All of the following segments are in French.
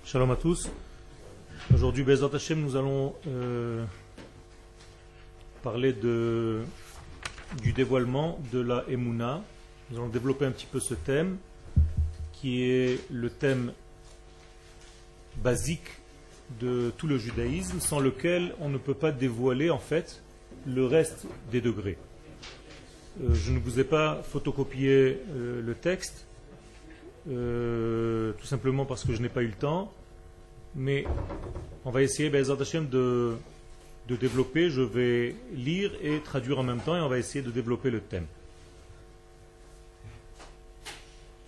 Shalom à tous. Aujourd'hui, Bezrat Hashem, nous allons parler du dévoilement de la Emouna. Nous allons développer un petit peu ce thème qui est le thème basique de tout le judaïsme, sans lequel on ne peut pas dévoiler en fait le reste des degrés. Je ne vous ai pas photocopié le texte, tout simplement parce que je n'ai pas eu le temps, mais on va essayer Bezrat Hashem de développer. Je vais lire et traduire en même temps et on va essayer de développer le thème.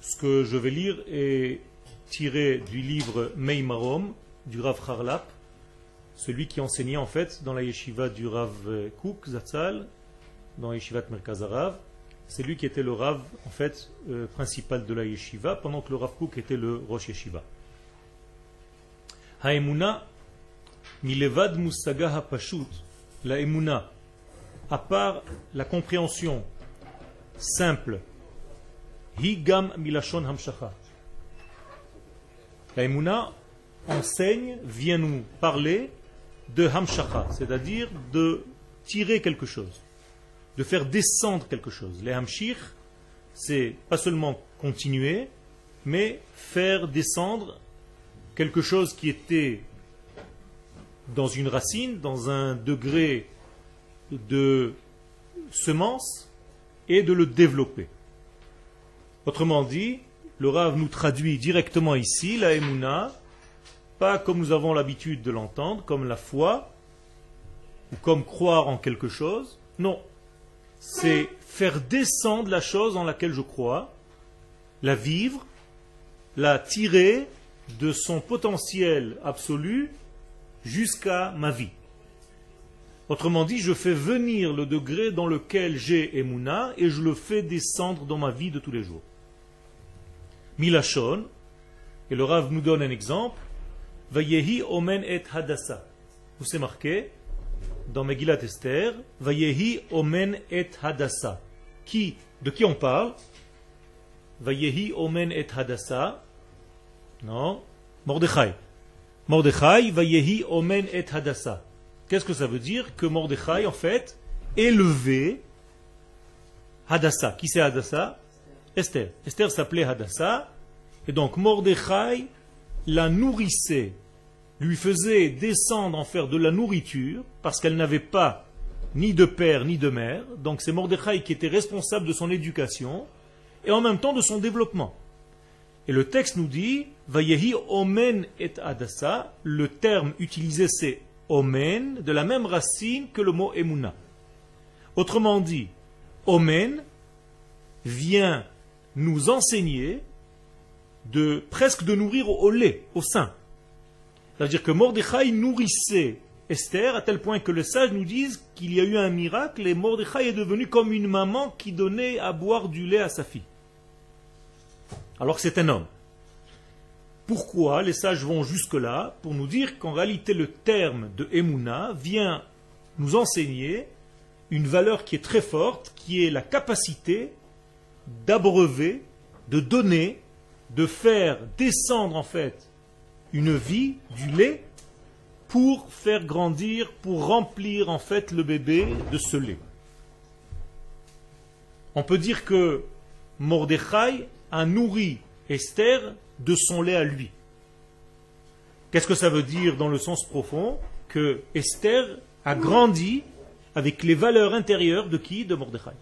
Ce que je vais lire est tiré du livre Meimarom du Rav Harlap, celui qui enseignait en fait dans la yeshiva du Rav Kook Zatzal, dans la yeshivat Merkaz Harav. C'est lui qui était le Rav en fait principal de la yeshiva, pendant que le Rav Kook était le Rosh Yeshiva. Haemuna milevad musaga hapashut, la Emuna, à part la compréhension simple, higam milashon hamshacha. La Emuna enseigne, vient nous parler de hamshacha, c'est-à-dire de tirer quelque chose, de faire descendre quelque chose. Les hamshir, c'est pas seulement continuer, mais faire descendre quelque chose qui était dans une racine, dans un degré de semence, et de le développer. Autrement dit, le Rav nous traduit directement ici la Emouna, pas comme nous avons l'habitude de l'entendre, comme la foi, ou comme croire en quelque chose. Non, c'est faire descendre la chose en laquelle je crois, la vivre, la tirer de son potentiel absolu jusqu'à ma vie. Autrement dit, je fais venir le degré dans lequel j'ai Emouna et je le fais descendre dans ma vie de tous les jours. Milachon, et le Rav nous donne un exemple, Vayehi omen et hadassa. Vous c'est marqué dans Megillat Esther, Vayehi omen et hadassa. De qui on parle? Vayehi omen et hadassa. Non, Mordechai. Mordechai, Vayehi omen et hadassa. Qu'est-ce que ça veut dire? Que Mordechai, en fait, élevait Hadassa. Qui c'est Hadassa? Esther. Esther s'appelait Hadassa. Et donc Mordechai la nourrissait, lui faisait descendre en faire de la nourriture, parce qu'elle n'avait pas ni de père ni de mère. Donc c'est Mordechai qui était responsable de son éducation et en même temps de son développement. Et le texte nous dit Vayehi omen et Hadassa. Le terme utilisé c'est omen, de la même racine que le mot emuna. Autrement dit, omen vient nous enseigner presque de nourrir au lait, au sein. C'est-à-dire que Mordechai nourrissait Esther à tel point que les sages nous disent qu'il y a eu un miracle et Mordechai est devenu comme une maman qui donnait à boire du lait à sa fille. Alors que c'est un homme. Pourquoi les sages vont jusque-là? Pour nous dire qu'en réalité le terme de Emouna vient nous enseigner une valeur qui est très forte, qui est la capacité d'abreuver, de donner, de faire descendre en fait une vie, du lait, pour faire grandir, pour remplir en fait le bébé de ce lait. On peut dire que Mordechai a nourri Esther de son lait à lui. Qu'est-ce que ça veut dire dans le sens profond? Que Esther a grandi avec les valeurs intérieures de qui? De Mordechai.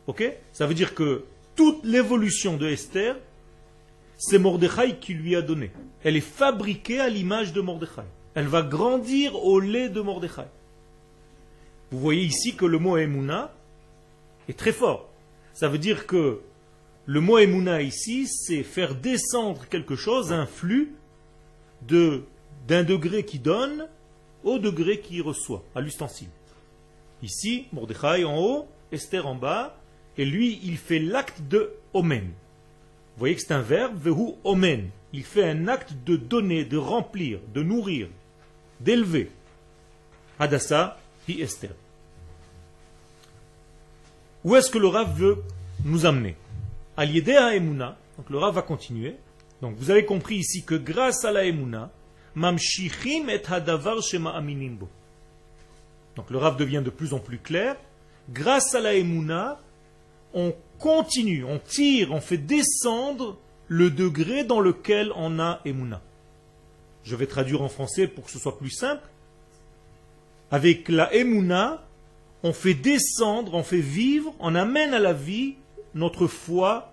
Ok? Ça veut dire que toute l'évolution de Esther, c'est Mordechai qui lui a donné. Elle est fabriquée à l'image de Mordechai. Elle va grandir au lait de Mordechai. Vous voyez ici que le mot Emouna est très fort. Ça veut dire que le mot Emouna ici, c'est faire descendre quelque chose, un flux, d'un degré qui donne au degré qui reçoit, à l'ustensile. Ici, Mordechai en haut, Esther en bas, et lui, il fait l'acte de omen. Vous voyez que c'est un verbe, vehu omen. Il fait un acte de donner, de remplir, de nourrir, d'élever. Hadassa, hi Esther. Où est-ce que le Rav veut nous amener? Al-Yedea Emouna, donc le Rav va continuer, Donc vous avez compris ici que grâce à la Emouna, mamshichim et hadavar shema aminim bo. Donc le Rav devient de plus en plus clair. Grâce à la Emouna, on continue, on tire, on fait descendre le degré dans lequel on a Emouna. Je vais traduire en français pour que ce soit plus simple. Avec la Emouna, on fait descendre, on fait vivre, on amène à la vie notre foi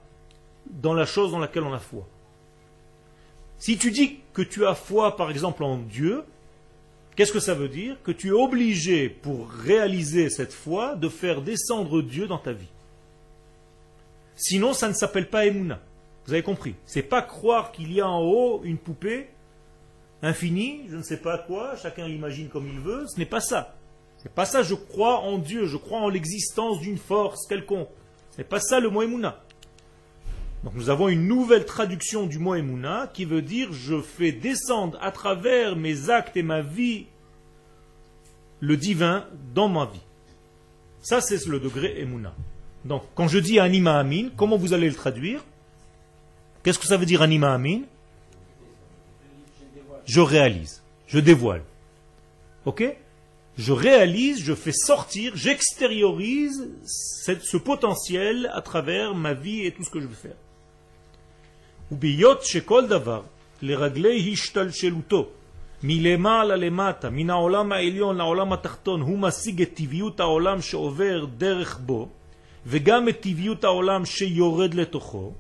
dans la chose dans laquelle on a foi. Si tu dis que tu as foi, par exemple, en Dieu, qu'est-ce que ça veut dire? Que tu es obligé, pour réaliser cette foi, de faire descendre Dieu dans ta vie. Sinon, ça ne s'appelle pas Emouna. Vous avez compris? C'est pas croire qu'il y a en haut une poupée infinie, je ne sais pas quoi, chacun l'imagine comme il veut, ce n'est pas ça. C'est pas ça, je crois en Dieu, je crois en l'existence d'une force quelconque. Ce n'est pas ça le mot Emouna. Donc nous avons une nouvelle traduction du mot Emouna qui veut dire je fais descendre à travers mes actes et ma vie le divin dans ma vie. Ça c'est le degré Emouna. Donc quand je dis Anima Amin, comment vous allez le traduire? Qu'est-ce que ça veut dire Anima Amin? Je réalise, je dévoile. Ok? Je réalise, je fais sortir, j'extériorise ce potentiel à travers ma vie et tout ce que je veux faire. וביות שכל דבר לרגלי השתלשלותו מלמעלה למטה, מן העולם העליון לעולם התחתון, הוא משיג את טבעיות העולם שעובר דרך בו, וגם את טבעיות העולם שיורד לתוכו.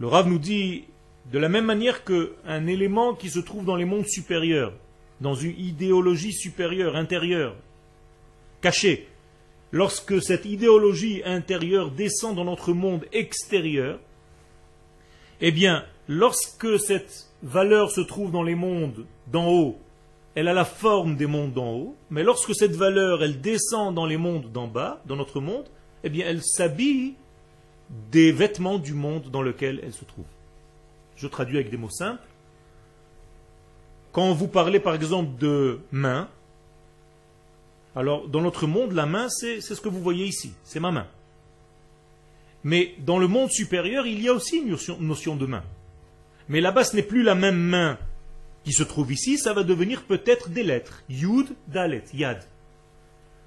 Le Rav nous dit, de la même manière qu'un élément qui se trouve dans les mondes supérieurs, dans une idéologie supérieure, intérieure, cachée, lorsque cette idéologie intérieure descend dans notre monde extérieur, eh bien, lorsque cette valeur se trouve dans les mondes d'en haut, elle a la forme des mondes d'en haut, mais lorsque cette valeur, elle descend dans les mondes d'en bas, dans notre monde, eh bien, elle s'habille des vêtements du monde dans lequel elle se trouve. Je traduis avec des mots simples. Quand vous parlez par exemple de main, alors dans notre monde, la main, c'est ce que vous voyez ici, c'est ma main. Mais dans le monde supérieur, il y a aussi une notion de main. Mais là-bas, ce n'est plus la même main qui se trouve ici, ça va devenir peut-être des lettres. Yud, Dalet, Yad.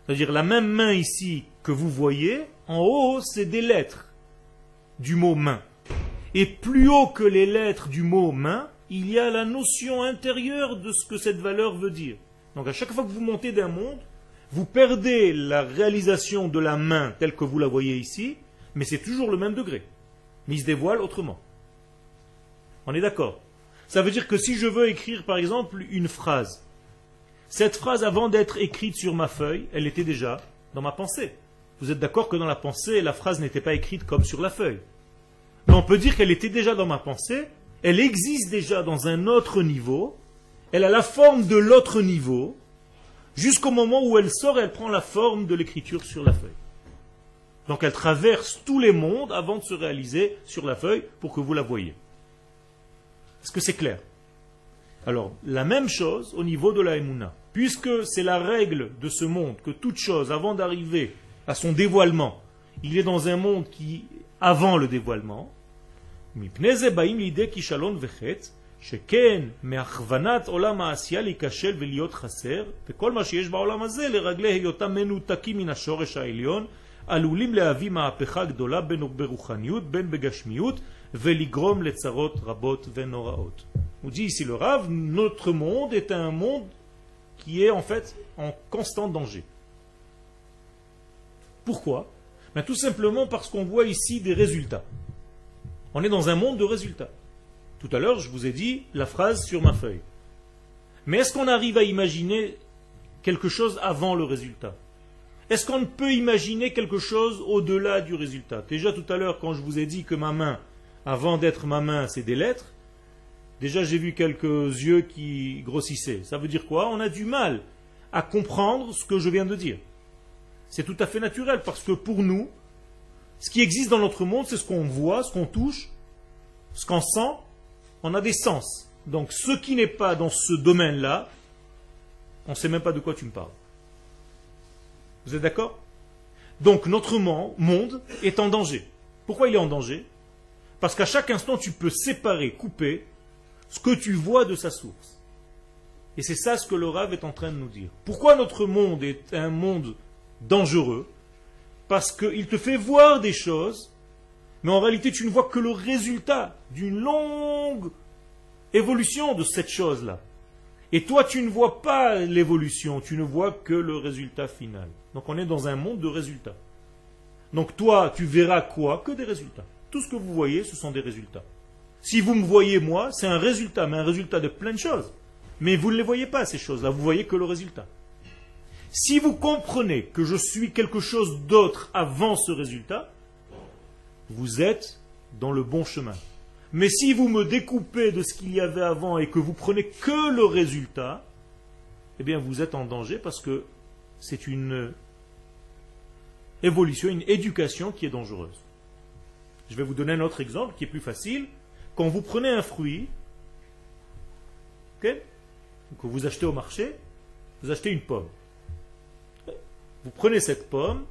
C'est-à-dire la même main ici que vous voyez, en haut, c'est des lettres du mot main. Et plus haut que les lettres du mot main, il y a la notion intérieure de ce que cette valeur veut dire. Donc à chaque fois que vous montez d'un monde, vous perdez la réalisation de la main telle que vous la voyez ici, mais c'est toujours le même degré. Mais il se dévoile autrement. On est d'accord? Ça veut dire que si je veux écrire par exemple une phrase, cette phrase avant d'être écrite sur ma feuille, elle était déjà dans ma pensée. Vous êtes d'accord que dans la pensée, la phrase n'était pas écrite comme sur la feuille. Mais on peut dire qu'elle était déjà dans ma pensée, elle existe déjà dans un autre niveau, elle a la forme de l'autre niveau, jusqu'au moment où elle sort et elle prend la forme de l'écriture sur la feuille. Donc elle traverse tous les mondes avant de se réaliser sur la feuille pour que vous la voyez. Est-ce que c'est clair? Alors, la même chose au niveau de la Emouna. Puisque c'est la règle de ce monde que toute chose, avant d'arriver à son dévoilement, il est dans un monde qui, avant le dévoilement, שכן מהכוונת עולם העשייה להיכשל ולהיות חסר, וכל מה שיש בעולם הזה לרגלי היותם מנותקים מן השורש העליון, עלולים להביא מהפכה גדולה בין ברוחניות בין בגשמיות ולגרום לצרות רבות ונוראות. On dit ici le Rav, notre monde est un monde qui est en fait en constant danger. Pourquoi? Ben, tout simplement parce qu'on voit ici des résultats. On est dans un monde de résultats. Tout à l'heure, je vous ai dit la phrase sur ma feuille. Mais est-ce qu'on arrive à imaginer quelque chose avant le résultat? Est-ce qu'on peut imaginer quelque chose au-delà du résultat? Déjà tout à l'heure, quand je vous ai dit que ma main, avant d'être ma main, c'est des lettres, déjà j'ai vu quelques yeux qui grossissaient. Ça veut dire quoi? On a du mal à comprendre ce que je viens de dire. C'est tout à fait naturel, parce que pour nous, ce qui existe dans notre monde, c'est ce qu'on voit, ce qu'on touche, ce qu'on sent. On a des sens. Donc ce qui n'est pas dans ce domaine-là, on ne sait même pas de quoi tu me parles. Vous êtes d'accord? Donc notre monde est en danger. Pourquoi il est en danger? Parce qu'à chaque instant, tu peux séparer, couper ce que tu vois de sa source. Et c'est ça ce que le Rav est en train de nous dire. Pourquoi notre monde est un monde dangereux? Parce qu'il te fait voir des choses, mais en réalité, tu ne vois que le résultat d'une longue évolution de cette chose-là. Et toi, tu ne vois pas l'évolution, tu ne vois que le résultat final. Donc on est dans un monde de résultats. Donc toi, tu verras quoi? Que des résultats. Tout ce que vous voyez, ce sont des résultats. Si vous me voyez moi, c'est un résultat, mais un résultat de plein de choses. Mais vous ne les voyez pas, ces choses-là, vous voyez que le résultat. Si vous comprenez que je suis quelque chose d'autre avant ce résultat, vous êtes dans le bon chemin. Mais si vous me découpez de ce qu'il y avait avant et que vous prenez que le résultat, eh bien vous êtes en danger parce que c'est une évolution, une éducation qui est dangereuse. Je vais vous donner un autre exemple qui est plus facile. Quand vous prenez un fruit, que vous achetez au marché, vous achetez une pomme. Vous prenez cette pomme,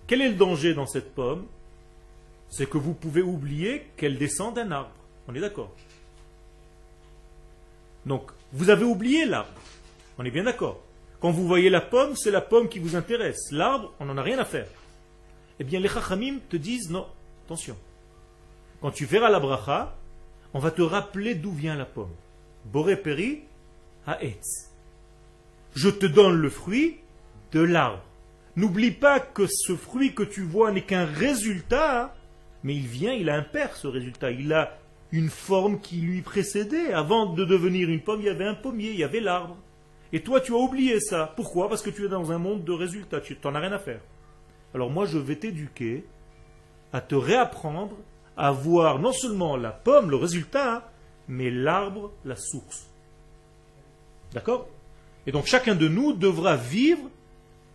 quel est le danger dans cette pomme? C'est que vous pouvez oublier qu'elle descend d'un arbre. On est d'accord? Donc, vous avez oublié l'arbre. On est bien d'accord. Quand vous voyez la pomme, c'est la pomme qui vous intéresse. L'arbre, on n'en a rien à faire. Eh bien, les chachamim te disent, non, attention. Quand tu verras la bracha, on va te rappeler d'où vient la pomme. Boré peri haetz. Je te donne le fruit de l'arbre. N'oublie pas que ce fruit que tu vois n'est qu'un résultat, mais il a un père, ce résultat. Il a une forme qui lui précédait. Avant de devenir une pomme, il y avait un pommier, il y avait l'arbre. Et toi, tu as oublié ça. Pourquoi? Parce que tu es dans un monde de résultats. Tu n'en as rien à faire. Alors moi, je vais t'éduquer à te réapprendre à voir non seulement la pomme, le résultat, mais l'arbre, la source. D'accord? Et donc chacun de nous devra vivre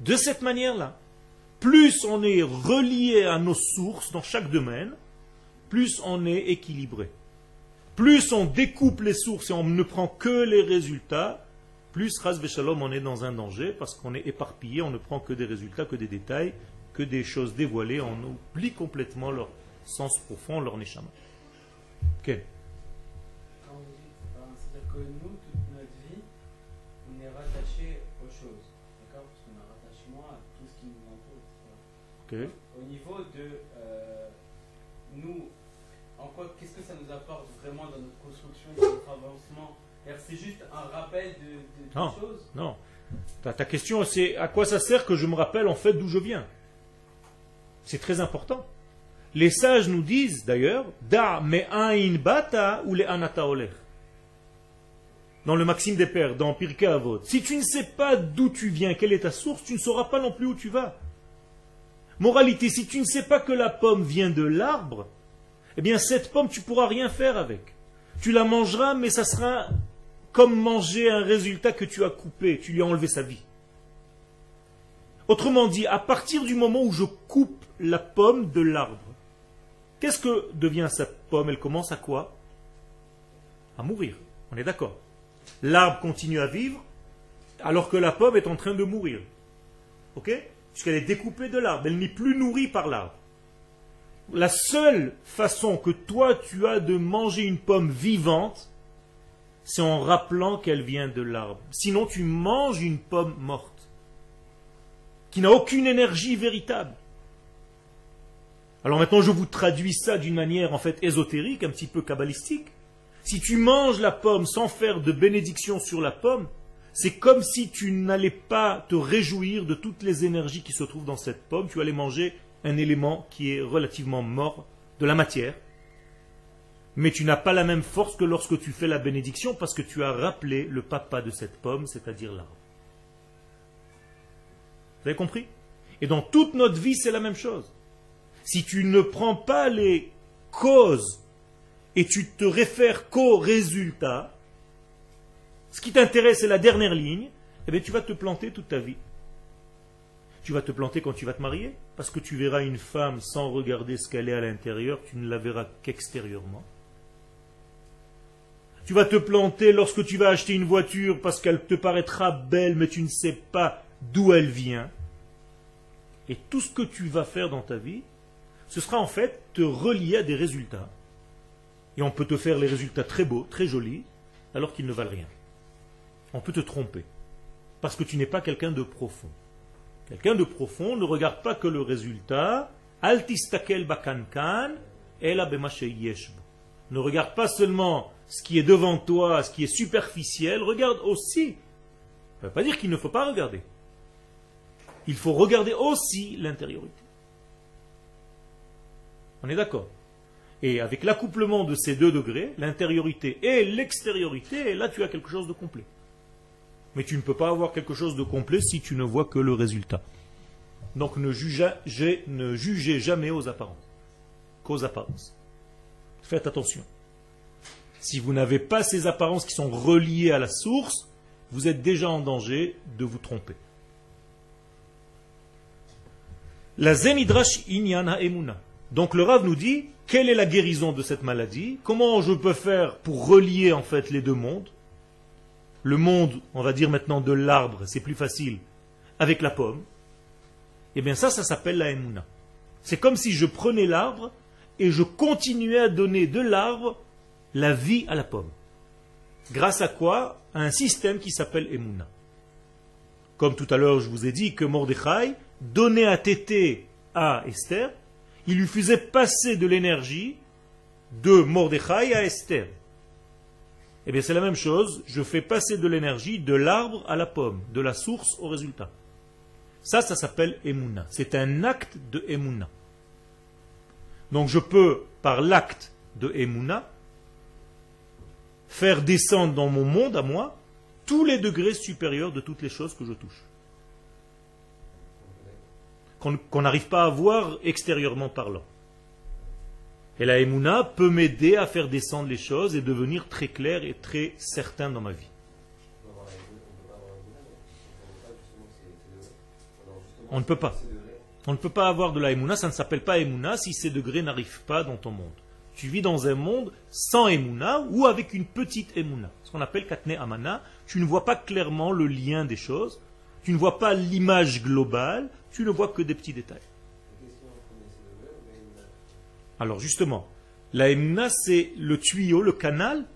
de cette manière-là. Plus on est relié à nos sources dans chaque domaine, plus on est équilibré. Plus on découpe les sources et on ne prend que les résultats, plus, ras v'shalom, on est dans un danger parce qu'on est éparpillé, on ne prend que des résultats, que des détails, que des choses dévoilées, on oublie complètement leur sens profond, leur neshama. Okay. Quand vous dites, c'est-à-dire que nous, toute notre vie, on est rattaché aux choses, d'accord? Parce qu'on a un rattachement à tout ce qui nous entoure, etc. Okay. Au niveau de nous, en quoi, qu'est-ce que ça nous apporte vraiment dans notre construction, dans notre avancement? C'est juste un rappel de choses? Non. Ta question, c'est à quoi ça sert que je me rappelle en fait d'où je viens? C'est très important. Les sages nous disent d'ailleurs, Da me'ain bata ou le anata olech. Dans le Maxime des Pères, dans Pirkei Avot. Si tu ne sais pas d'où tu viens, quelle est ta source, tu ne sauras pas non plus où tu vas. Moralité, si tu ne sais pas que la pomme vient de l'arbre, eh bien cette pomme, tu ne pourras rien faire avec. Tu la mangeras, mais ça sera comme manger un résultat que tu as coupé, tu lui as enlevé sa vie. Autrement dit, à partir du moment où je coupe la pomme de l'arbre, qu'est-ce que devient cette pomme? Elle commence à quoi? À mourir. On est d'accord. L'arbre continue à vivre, alors que la pomme est en train de mourir. Ok? Puisqu'elle est découpée de l'arbre, elle n'est plus nourrie par l'arbre. La seule façon que toi tu as de manger une pomme vivante, c'est en rappelant qu'elle vient de l'arbre. Sinon tu manges une pomme morte, qui n'a aucune énergie véritable. Alors maintenant je vous traduis ça d'une manière en fait ésotérique, un petit peu kabbalistique. Si tu manges la pomme sans faire de bénédiction sur la pomme, c'est comme si tu n'allais pas te réjouir de toutes les énergies qui se trouvent dans cette pomme. Tu allais manger un élément qui est relativement mort, de la matière. Mais tu n'as pas la même force que lorsque tu fais la bénédiction parce que tu as rappelé le papa de cette pomme, c'est-à-dire l'arbre. Vous avez compris? Et dans toute notre vie, c'est la même chose. Si tu ne prends pas les causes et tu te réfères qu'aux résultats, ce qui t'intéresse c'est la dernière ligne, eh bien tu vas te planter toute ta vie. Tu vas te planter quand tu vas te marier, parce que tu verras une femme sans regarder ce qu'elle est à l'intérieur, tu ne la verras qu'extérieurement. Tu vas te planter lorsque tu vas acheter une voiture parce qu'elle te paraîtra belle, mais tu ne sais pas d'où elle vient. Et tout ce que tu vas faire dans ta vie, ce sera en fait te relier à des résultats. Et on peut te faire les résultats très beaux, très jolis, alors qu'ils ne valent rien. On peut te tromper. Parce que tu n'es pas quelqu'un de profond. Quelqu'un de profond ne regarde pas que le résultat. Al tistakel bakankan, ela bema sheyesh bo. Ne regarde pas seulement ce qui est devant toi, ce qui est superficiel, regarde aussi. Ça ne veut pas dire qu'il ne faut pas regarder. Il faut regarder aussi l'intériorité. On est d'accord? Et avec l'accouplement de ces deux degrés, l'intériorité et l'extériorité, là tu as quelque chose de complet. Mais tu ne peux pas avoir quelque chose de complet si tu ne vois que le résultat. Donc ne jugez jamais aux apparences, qu'aux apparences. Faites attention. Si vous n'avez pas ces apparences qui sont reliées à la source, vous êtes déjà en danger de vous tromper. La zenidrash inyan ha'emuna. Donc le Rav nous dit, quelle est la guérison de cette maladie? Comment je peux faire pour relier en fait les deux mondes? Le monde, on va dire maintenant de l'arbre, c'est plus facile, avec la pomme. Eh bien ça s'appelle la emuna. C'est comme si je prenais l'arbre et je continuais à donner de l'arbre la vie à la pomme. Grâce à quoi? À un système qui s'appelle emuna. Comme tout à l'heure je vous ai dit que Mordechai donnait à téter à Esther, il lui faisait passer de l'énergie de Mordechai à Esther. Eh bien c'est la même chose, je fais passer de l'énergie de l'arbre à la pomme, de la source au résultat. Ça s'appelle Emouna. C'est un acte de Emouna. Donc je peux, par l'acte de Emouna, faire descendre dans mon monde à moi tous les degrés supérieurs de toutes les choses que je touche. Qu'on n'arrive pas à voir extérieurement parlant. Et la Emouna peut m'aider à faire descendre les choses et devenir très clair et très certain dans ma vie. On ne peut pas. On ne peut pas avoir de la Emouna, ça ne s'appelle pas Emouna si ces degrés n'arrivent pas dans ton monde. Tu vis dans un monde sans Emouna ou avec une petite Emouna. Ce qu'on appelle Katne Amana. Tu ne vois pas clairement le lien des choses. Tu ne vois pas l'image globale. Tu ne vois que des petits détails. Alors justement, la Emouna c'est le tuyau, le canal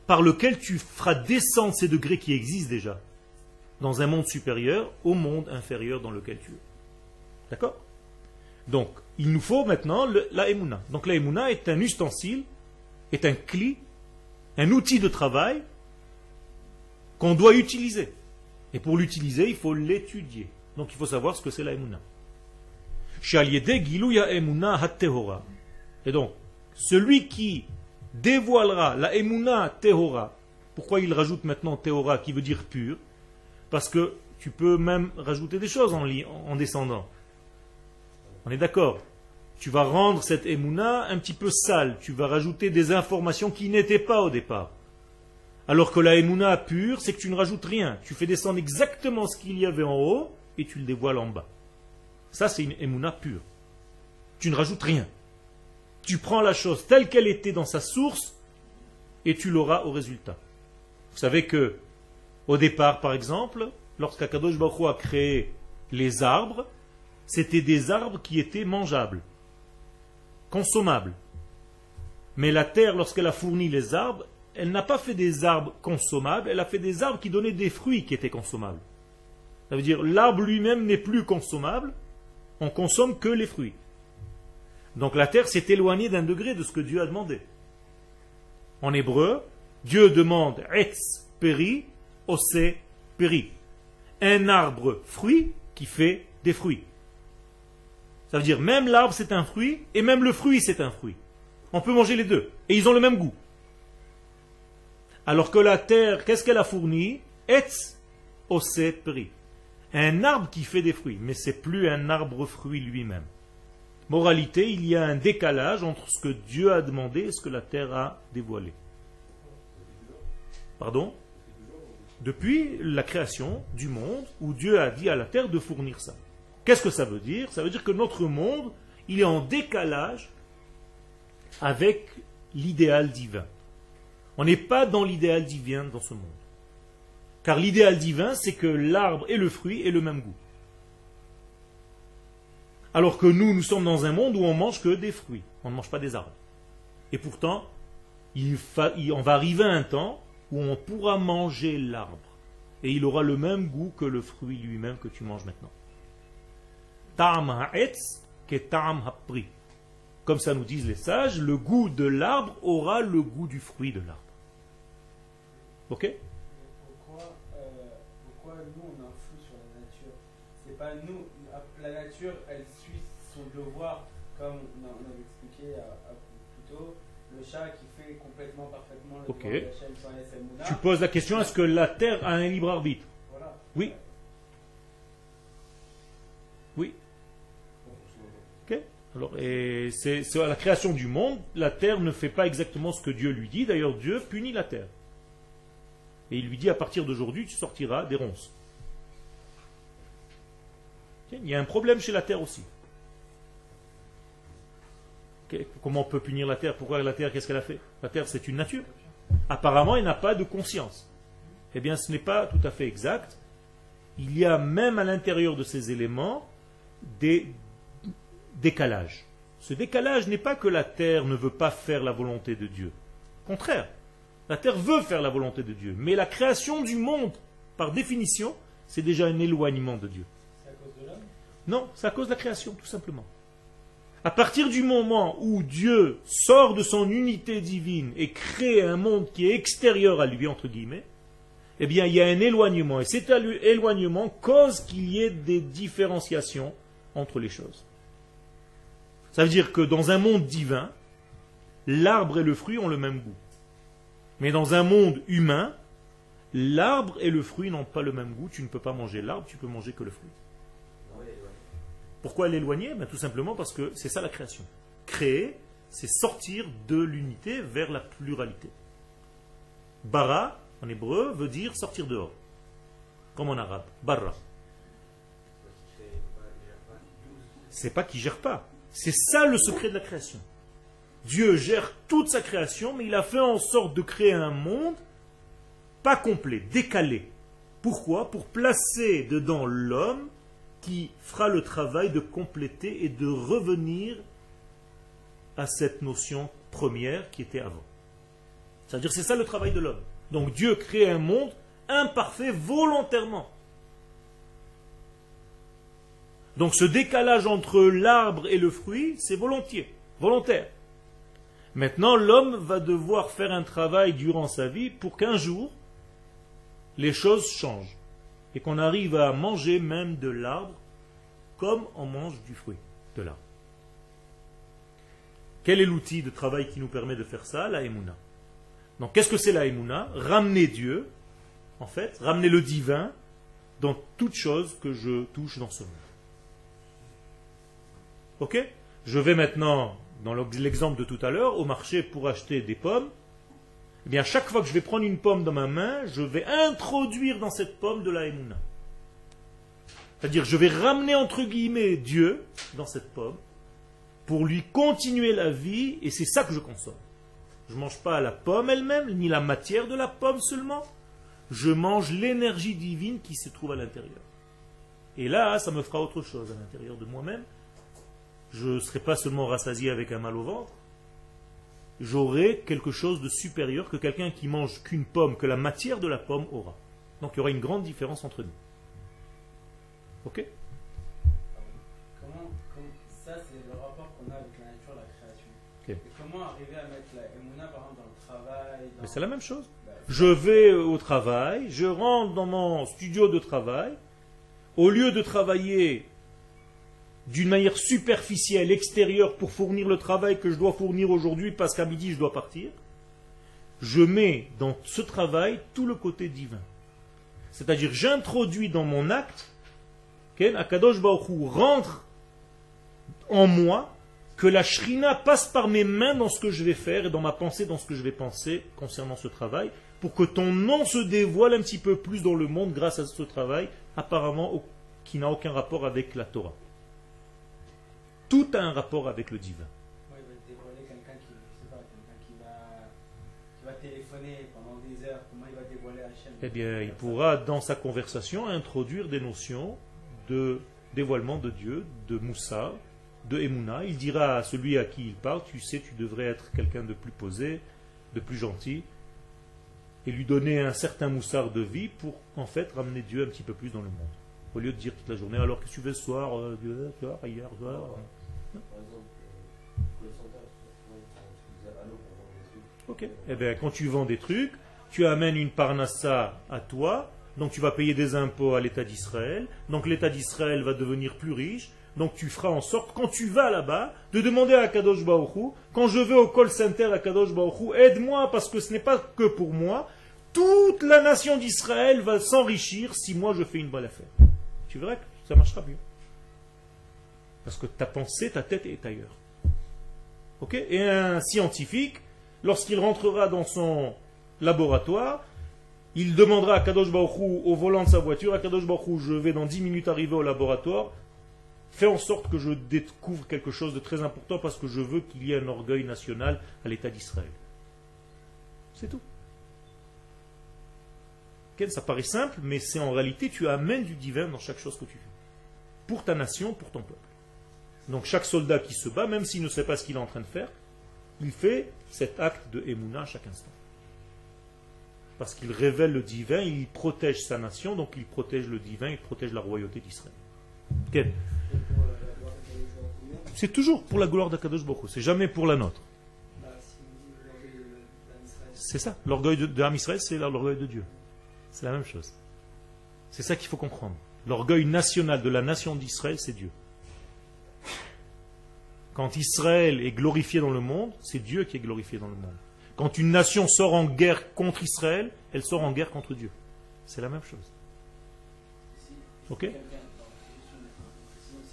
par lequel tu feras descendre ces degrés qui existent déjà dans un monde supérieur au monde inférieur dans lequel tu es. D'accord? Donc, il nous faut maintenant la Emouna. Donc la Emouna est un ustensile, est un cli, un outil de travail qu'on doit utiliser. Et pour l'utiliser, il faut l'étudier. Donc il faut savoir ce que c'est la Emouna. Et donc, celui qui dévoilera la Emouna Tehora, pourquoi il rajoute maintenant Tehora qui veut dire pur? Parce que tu peux même rajouter des choses en descendant. On est d'accord? Tu vas rendre cette Emouna un petit peu sale, tu vas rajouter des informations qui n'étaient pas au départ. Alors que la Emouna pure, c'est que tu ne rajoutes rien. Tu fais descendre exactement ce qu'il y avait en haut et tu le dévoiles en bas. Ça, c'est une Emouna pure. Tu ne rajoutes rien. Tu prends la chose telle qu'elle était dans sa source et tu l'auras au résultat. Vous savez que, au départ, par exemple, lorsqu'Akadosh Baruch Hu a créé les arbres, c'était des arbres qui étaient mangeables, consommables. Mais la terre, lorsqu'elle a fourni les arbres, elle n'a pas fait des arbres consommables, elle a fait des arbres qui donnaient des fruits qui étaient consommables. Ça veut dire l'arbre lui-même n'est plus consommable, on consomme que les fruits. Donc la terre s'est éloignée d'un degré de ce que Dieu a demandé. En hébreu, Dieu demande etz peri, ose peri. Un arbre fruit qui fait des fruits. Ça veut dire même l'arbre c'est un fruit et même le fruit c'est un fruit. On peut manger les deux et ils ont le même goût. Alors que la terre, qu'est-ce qu'elle a fourni? Etz ose peri. Un arbre qui fait des fruits, mais c'est plus un arbre fruit lui-même. Moralité, il y a un décalage entre ce que Dieu a demandé et ce que la terre a dévoilé. Pardon? Depuis la création du monde où Dieu a dit à la terre de fournir ça. Qu'est-ce que ça veut dire? Ça veut dire que notre monde, il est en décalage avec l'idéal divin. On n'est pas dans l'idéal divin dans ce monde. Car l'idéal divin, c'est que l'arbre et le fruit aient le même goût. Alors que nous sommes dans un monde où on mange que des fruits. On ne mange pas des arbres. Et pourtant, On va arriver à un temps où on pourra manger l'arbre. Et il aura le même goût que le fruit lui-même que tu manges maintenant. Ta'am ha'etz ke ta'am ha'pri. Comme ça nous disent les sages, le goût de l'arbre aura le goût du fruit de l'arbre. Ok? Pourquoi nous on influe sur la nature? C'est pas nous, la nature elle suit son devoir, comme on avait expliqué plus tôt, le chat qui fait complètement parfaitement le devoir de Hachem sans Esamouna. Tu poses la question, est-ce que la terre a un libre arbitre? Voilà. Oui. Oui. Ok. Alors, et c'est à la création du monde, la terre ne fait pas exactement ce que Dieu lui dit. D'ailleurs, Dieu punit la terre. Et il lui dit, à partir d'aujourd'hui, tu sortiras des ronces. Okay. Il y a un problème chez la terre aussi. Okay. Comment on peut punir la terre? Pourquoi la terre, qu'est-ce qu'elle a fait? La terre, c'est une nature. Apparemment, elle n'a pas de conscience. Eh bien, ce n'est pas tout à fait exact. Il y a même à l'intérieur de ces éléments des décalages. Ce décalage n'est pas que la terre ne veut pas faire la volonté de Dieu. Au contraire, la terre veut faire la volonté de Dieu. Mais la création du monde, par définition, c'est déjà un éloignement de Dieu. C'est à cause de l'homme? Non, c'est à cause de la création, tout simplement. À partir du moment où Dieu sort de son unité divine et crée un monde qui est extérieur à lui, entre guillemets, eh bien, il y a un éloignement. Et cet éloignement cause qu'il y ait des différenciations entre les choses. Ça veut dire que dans un monde divin, l'arbre et le fruit ont le même goût. Mais dans un monde humain, l'arbre et le fruit n'ont pas le même goût. Tu ne peux pas manger l'arbre, tu peux manger que le fruit. Pourquoi l'éloigner? Tout simplement parce que c'est ça la création. Créer, c'est sortir de l'unité vers la pluralité. Bara, en hébreu, veut dire sortir dehors. Comme en arabe. Barra. C'est pas qu'il gère pas. C'est ça le secret de la création. Dieu gère toute sa création, mais il a fait en sorte de créer un monde pas complet, décalé. Pourquoi? Pour placer dedans l'homme qui fera le travail de compléter et de revenir à cette notion première qui était avant. C'est-à-dire c'est ça le travail de l'homme. Donc Dieu crée un monde imparfait volontairement. Donc ce décalage entre l'arbre et le fruit, c'est volontaire. Maintenant, l'homme va devoir faire un travail durant sa vie pour qu'un jour, les choses changent. Et qu'on arrive à manger même de l'arbre comme on mange du fruit de l'arbre. Quel est l'outil de travail qui nous permet de faire ça? La Emouna. Donc qu'est-ce que c'est la Emouna? Ramener Dieu, en fait, ramener le divin dans toute chose que je touche dans ce monde. Ok? Je vais maintenant, dans l'exemple de tout à l'heure, au marché pour acheter des pommes. Eh bien, chaque fois que je vais prendre une pomme dans ma main, je vais introduire dans cette pomme de la Emouna. C'est-à-dire, je vais ramener entre guillemets Dieu dans cette pomme pour lui continuer la vie, et c'est ça que je consomme. Je ne mange pas la pomme elle-même, ni la matière de la pomme seulement. Je mange l'énergie divine qui se trouve à l'intérieur. Et là, ça me fera autre chose à l'intérieur de moi-même. Je ne serai pas seulement rassasié avec un mal au ventre. J'aurai quelque chose de supérieur que quelqu'un qui mange qu'une pomme, que la matière de la pomme aura. Donc il y aura une grande différence entre nous. Ok? Ça, c'est le rapport qu'on a avec la nature, la création. Okay. Et comment arriver à mettre la Emouna, par exemple, dans le travail Mais c'est la même chose. Je vais au travail, je rentre dans mon studio de travail. Au lieu de travailler d'une manière superficielle, extérieure, pour fournir le travail que je dois fournir aujourd'hui parce qu'à midi je dois partir, je mets dans ce travail tout le côté divin. C'est-à-dire, j'introduis dans mon acte, Akadosh Baruch Hu rentre en moi, que la Shrina passe par mes mains dans ce que je vais faire et dans ma pensée, dans ce que je vais penser concernant ce travail, pour que ton nom se dévoile un petit peu plus dans le monde grâce à ce travail, apparemment qui n'a aucun rapport avec la Torah. Tout a un rapport avec le divin. Ouais, il va te dévoiler quelqu'un qui va téléphoner pendant des heures. Comment il va dévoiler Hachem? Eh bien, il pourra, dans sa conversation, introduire des notions de dévoilement de Dieu, de Moussa, de Emouna. Il dira à celui à qui il parle, tu sais, tu devrais être quelqu'un de plus posé, de plus gentil, et lui donner un certain moussard de vie pour en fait ramener Dieu un petit peu plus dans le monde. Au lieu de dire toute la journée, alors qu'est-ce que tu fais ce soir, Dieu, hier, soir. Par exemple, Ok. Eh bien, quand tu vends des trucs, tu amènes une parnassa à toi, donc tu vas payer des impôts à l'État d'Israël, donc l'État d'Israël va devenir plus riche, donc tu feras en sorte, quand tu vas là-bas, de demander à Kadosh Baruch Hu, quand je vais au call center à Kadosh Baruch Hu, aide-moi parce que ce n'est pas que pour moi, toute la nation d'Israël va s'enrichir si moi je fais une bonne affaire. Tu verras que ça marchera mieux. Parce que ta pensée, ta tête est ailleurs. Ok? Et un scientifique, lorsqu'il rentrera dans son laboratoire, il demandera à Kadosh Baruch Hu au volant de sa voiture, à Kadosh Baruch Hu, je vais dans 10 minutes arriver au laboratoire, fais en sorte que je découvre quelque chose de très important parce que je veux qu'il y ait un orgueil national à l'État d'Israël. C'est tout. Okay, ça paraît simple, mais c'est en réalité, tu amènes du divin dans chaque chose que tu fais. Pour ta nation, pour ton peuple. Donc chaque soldat qui se bat, même s'il ne sait pas ce qu'il est en train de faire, il fait cet acte de Emouna à chaque instant. Parce qu'il révèle le divin, il protège sa nation, donc il protège le divin, il protège la royauté d'Israël. Okay. C'est toujours pour la gloire d'Akadosh Baruch Hu, c'est jamais pour la nôtre. C'est ça, l'orgueil de l'âme Israël, c'est l'orgueil de Dieu. C'est la même chose. C'est ça qu'il faut comprendre. L'orgueil national de la nation d'Israël, c'est Dieu. Quand Israël est glorifié dans le monde, c'est Dieu qui est glorifié dans le monde. Quand une nation sort en guerre contre Israël, elle sort en guerre contre Dieu. C'est la même chose. Ok?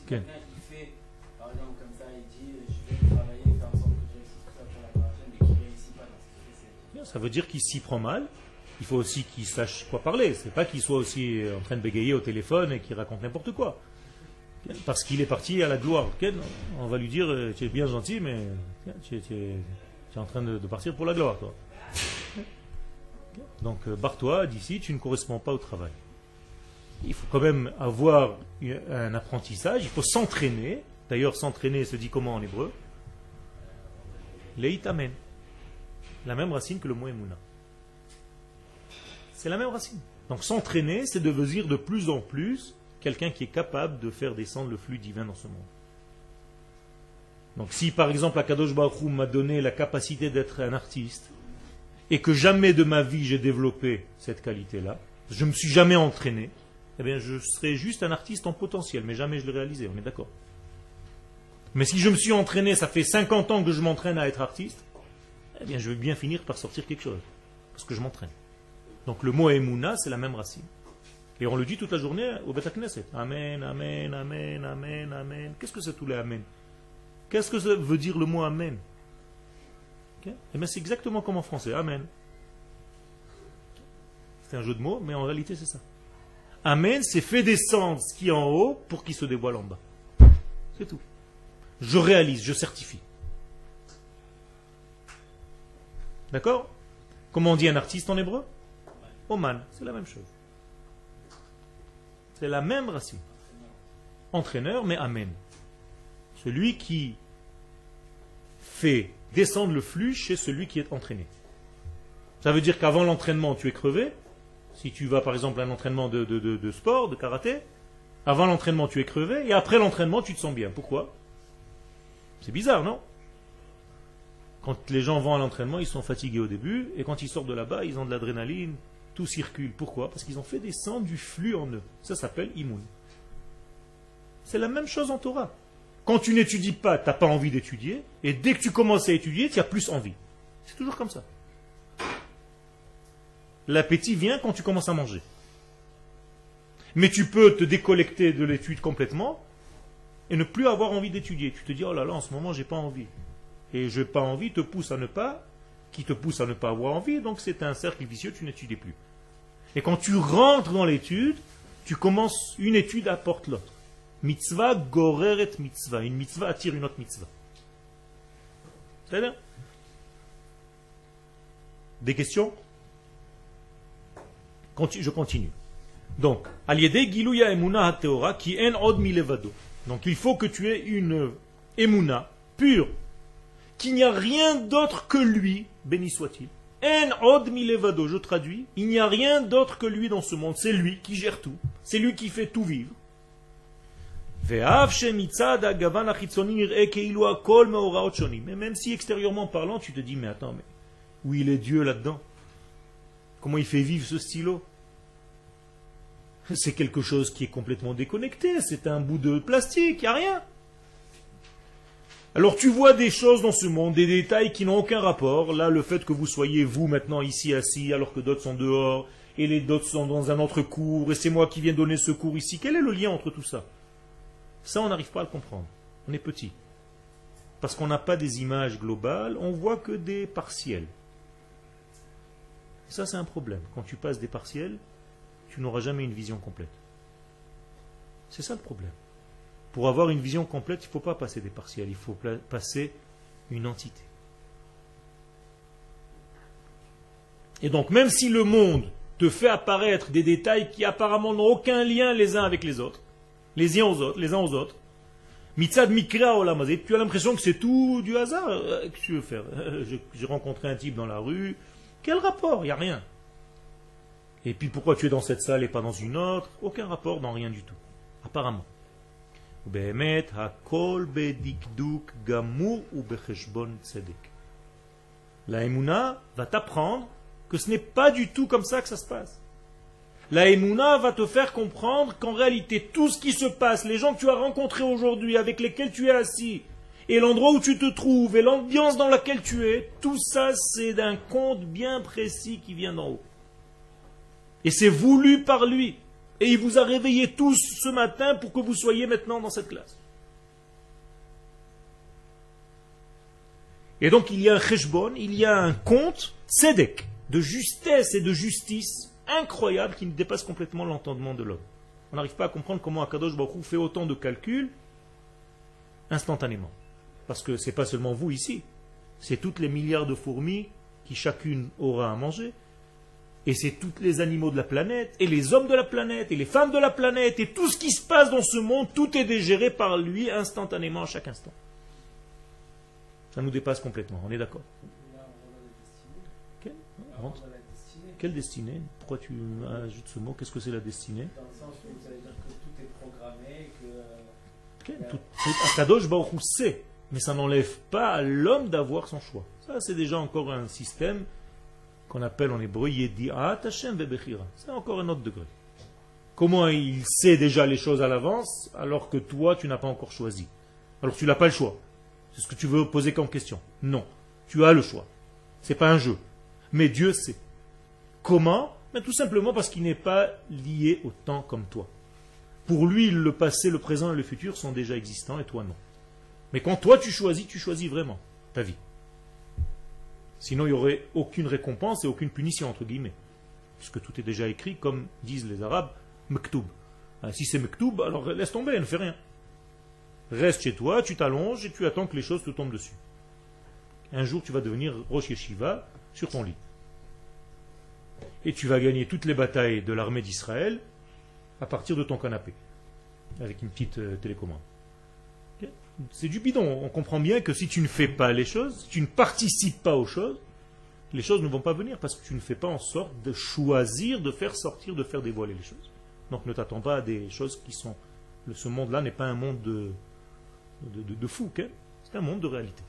Quelqu'un qui fait, par exemple, comme ça, il dit je vais travailler, faire en sorte que je réussisse tout ça pour la prochaine, mais qu'il ne réussit pas dans ce qu'il fait. Ça veut dire qu'il s'y prend mal. Il faut aussi qu'il sache quoi parler. C'est pas qu'il soit aussi en train de bégayer au téléphone et qu'il raconte n'importe quoi. Parce qu'il est parti à la gloire. On va lui dire tu es bien gentil, mais tu es en train de partir pour la gloire, toi. Donc, barre-toi d'ici, tu ne corresponds pas au travail. Il faut quand même avoir un apprentissage, il faut s'entraîner. D'ailleurs, s'entraîner se dit comment en hébreu? Leit amen. La même racine que le mot Emouna. C'est la même racine. Donc s'entraîner, c'est devenir de plus en plus quelqu'un qui est capable de faire descendre le flux divin dans ce monde. Donc si par exemple Akadosh Baruch Hu m'a donné la capacité d'être un artiste et que jamais de ma vie j'ai développé cette qualité-là, je ne me suis jamais entraîné, eh bien je serai juste un artiste en potentiel, mais jamais je l'ai réalisé, on est d'accord. Mais si je me suis entraîné, ça fait 50 ans que je m'entraîne à être artiste, eh bien je vais bien finir par sortir quelque chose, parce que je m'entraîne. Donc le mot Emouna, c'est la même racine. Et on le dit toute la journée au Beth Knesset. Amen, amen, amen, amen, amen. Qu'est-ce que c'est tous les amen? Qu'est-ce que ça veut dire le mot amen? Okay? Eh bien c'est exactement comme en français, amen. C'est un jeu de mots, mais en réalité c'est ça. Amen, c'est fait descendre ce qui est en haut pour qu'il se dévoile en bas. C'est tout. Je réalise, je certifie. D'accord? Comment on dit un artiste en hébreu? Oman, c'est la même chose. C'est la même racine. Entraîneur, mais amen. Celui qui fait descendre le flux chez celui qui est entraîné. Ça veut dire qu'avant l'entraînement, tu es crevé. Si tu vas par exemple à un entraînement de sport, de karaté, avant l'entraînement, tu es crevé, et après l'entraînement, tu te sens bien. Pourquoi? C'est bizarre, non? Quand les gens vont à l'entraînement, ils sont fatigués au début, et quand ils sortent de là-bas, ils ont de l'adrénaline, tout circule. Pourquoi? Parce qu'ils ont fait descendre du flux en eux. Ça s'appelle imoun. C'est la même chose en Torah. Quand tu n'étudies pas, tu n'as pas envie d'étudier, et dès que tu commences à étudier, tu as plus envie. C'est toujours comme ça. L'appétit vient quand tu commences à manger. Mais tu peux te déconnecter de l'étude complètement et ne plus avoir envie d'étudier. Tu te dis, oh là là, en ce moment, j'ai pas envie. Et je n'ai pas envie te pousse à ne pas, qui te pousse à ne pas avoir envie, donc c'est un cercle vicieux, tu n'étudies plus. Et quand tu rentres dans l'étude, tu commences, une étude apporte l'autre. Mitzvah goreret mitzvah. Une mitzvah attire une autre mitzvah. C'est bien? Des questions? Je continue. Donc, Aliede Giluya Emuna Hateora qui en od milevado. Donc il faut que tu aies une Emuna pure qu'il n'y a rien d'autre que lui, béni soit-il. En od milevado, je traduis, il n'y a rien d'autre que lui dans ce monde, c'est lui qui gère tout, c'est lui qui fait tout vivre. Mais même si extérieurement parlant, tu te dis, mais attends, mais où il est Dieu là-dedans? Comment il fait vivre ce stylo? C'est quelque chose qui est complètement déconnecté, c'est un bout de plastique, il n'y a rien. Alors tu vois des choses dans ce monde, des détails qui n'ont aucun rapport. Là, le fait que vous soyez vous maintenant ici assis alors que d'autres sont dehors, et les d'autres sont dans un autre cours, et c'est moi qui viens donner ce cours ici. Quel est le lien entre tout ça? Ça, on n'arrive pas à le comprendre. On est petit. Parce qu'on n'a pas des images globales, on voit que des partiels. Et ça, c'est un problème. Quand tu passes des partiels, tu n'auras jamais une vision complète. C'est ça le problème. Pour avoir une vision complète, il ne faut pas passer des partiels, il faut passer une entité. Et donc, même si le monde te fait apparaître des détails qui apparemment n'ont aucun lien les uns avec les autres, les uns aux autres, mitzad mikra olamazé, tu as l'impression que c'est tout du hasard. Qu'est-ce que tu veux faire? J'ai rencontré un type dans la rue. Quel rapport? Il n'y a rien. Et puis pourquoi tu es dans cette salle et pas dans une autre? Aucun rapport dans rien du tout. Apparemment. La Emouna va t'apprendre que ce n'est pas du tout comme ça que ça se passe. La Emouna va te faire comprendre qu'en réalité, tout ce qui se passe, les gens que tu as rencontrés aujourd'hui, avec lesquels tu es assis, et l'endroit où tu te trouves, et l'ambiance dans laquelle tu es, tout ça, c'est d'un conte bien précis qui vient d'en haut. Et c'est voulu par lui. Et il vous a réveillés tous ce matin pour que vous soyez maintenant dans cette classe. Et donc il y a un cheshbon, il y a un compte, tzedek, de justesse et de justice incroyable qui dépasse complètement l'entendement de l'homme. On n'arrive pas à comprendre comment Akadosh Baruch Hu fait autant de calculs instantanément. Parce que ce n'est pas seulement vous ici, c'est toutes les milliards de fourmis qui chacune aura à manger. Et c'est tous les animaux de la planète, et les hommes de la planète, et les femmes de la planète, et tout ce qui se passe dans ce monde, tout est géré par lui instantanément à chaque instant. Ça nous dépasse complètement, on est d'accord. Quelle destinée? Pourquoi tu ajoutes ce mot? Qu'est-ce que c'est la destinée? Dans le sens où ça veut dire que tout est programmé, que... Akadosh Baruch Hu sait, mais ça n'enlève pas à l'homme d'avoir son choix. Ça, c'est déjà encore un système qu'on appelle en hébreu Yedi'at Hashem ve'bechira. C'est encore un autre degré. Comment il sait déjà les choses à l'avance alors que toi tu n'as pas encore choisi? Alors tu n'as pas le choix. C'est ce que tu veux poser comme question. Non, tu as le choix. C'est pas un jeu. Mais Dieu sait. Comment? Ben, tout simplement parce qu'il n'est pas lié au temps comme toi. Pour lui, le passé, le présent et le futur sont déjà existants et toi non. Mais quand toi tu choisis vraiment ta vie. Sinon, il n'y aurait aucune récompense et aucune punition, entre guillemets. Puisque tout est déjà écrit, comme disent les Arabes, mektoub. Si c'est mektoub, alors laisse tomber, ne fais rien. Reste chez toi, tu t'allonges et tu attends que les choses te tombent dessus. Un jour, tu vas devenir Rosh Yeshiva sur ton lit. Et tu vas gagner toutes les batailles de l'armée d'Israël à partir de ton canapé, avec une petite télécommande. C'est du bidon. On comprend bien que si tu ne fais pas les choses, si tu ne participes pas aux choses, les choses ne vont pas venir parce que tu ne fais pas en sorte de choisir, de faire sortir, de faire dévoiler les choses. Donc ne t'attends pas à des choses qui sont... Ce monde-là n'est pas un monde de fou, okay? C'est un monde de réalité.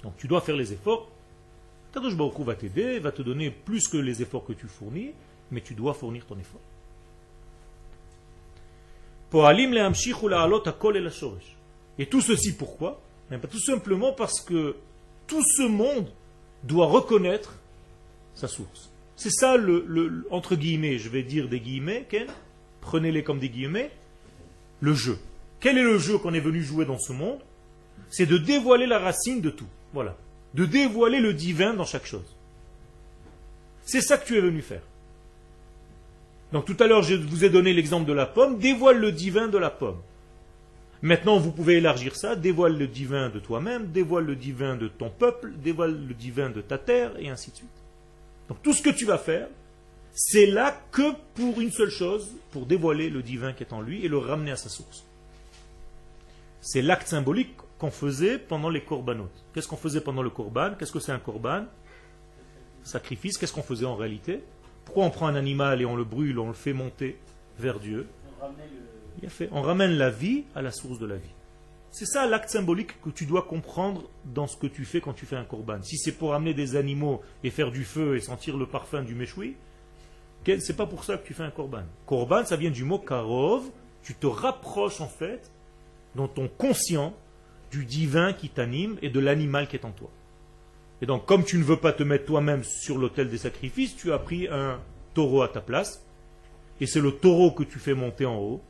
Donc tu dois faire les efforts. Kadosh Baruch Hu va t'aider, va te donner plus que les efforts que tu fournis, mais tu dois fournir ton effort. Po'alim le'amshich u'la'alot hakol el hashorish. Et tout ceci pourquoi? Tout simplement parce que tout ce monde doit reconnaître sa source. C'est ça entre guillemets, je vais dire des guillemets, prenez-les comme des guillemets, le jeu. Quel est le jeu qu'on est venu jouer dans ce monde? C'est de dévoiler la racine de tout. Voilà. De dévoiler le divin dans chaque chose. C'est ça que tu es venu faire. Donc tout à l'heure, je vous ai donné l'exemple de la pomme. Dévoile le divin de la pomme. Maintenant, vous pouvez élargir ça. Dévoile le divin de toi-même, dévoile le divin de ton peuple, dévoile le divin de ta terre, et ainsi de suite. Donc tout ce que tu vas faire, c'est là que pour une seule chose, pour dévoiler le divin qui est en lui et le ramener à sa source. C'est l'acte symbolique qu'on faisait pendant les korbanot. Qu'est-ce qu'on faisait pendant le korban? Qu'est-ce que c'est un korban? Sacrifice. Qu'est-ce qu'on faisait en réalité? Pourquoi on prend un animal et on le brûle, on le fait monter vers Dieu? On ramène la vie à la source de la vie. C'est ça l'acte symbolique que tu dois comprendre dans ce que tu fais quand tu fais un korban. Si c'est pour amener des animaux et faire du feu et sentir le parfum du méchoui, c'est pas pour ça que tu fais un korban. Korban, ça vient du mot karov. Tu te rapproches en fait, dans ton conscient, du divin qui t'anime et de l'animal qui est en toi. Et donc, comme tu ne veux pas te mettre toi-même sur l'autel des sacrifices, tu as pris un taureau à ta place, et c'est le taureau que tu fais monter en haut,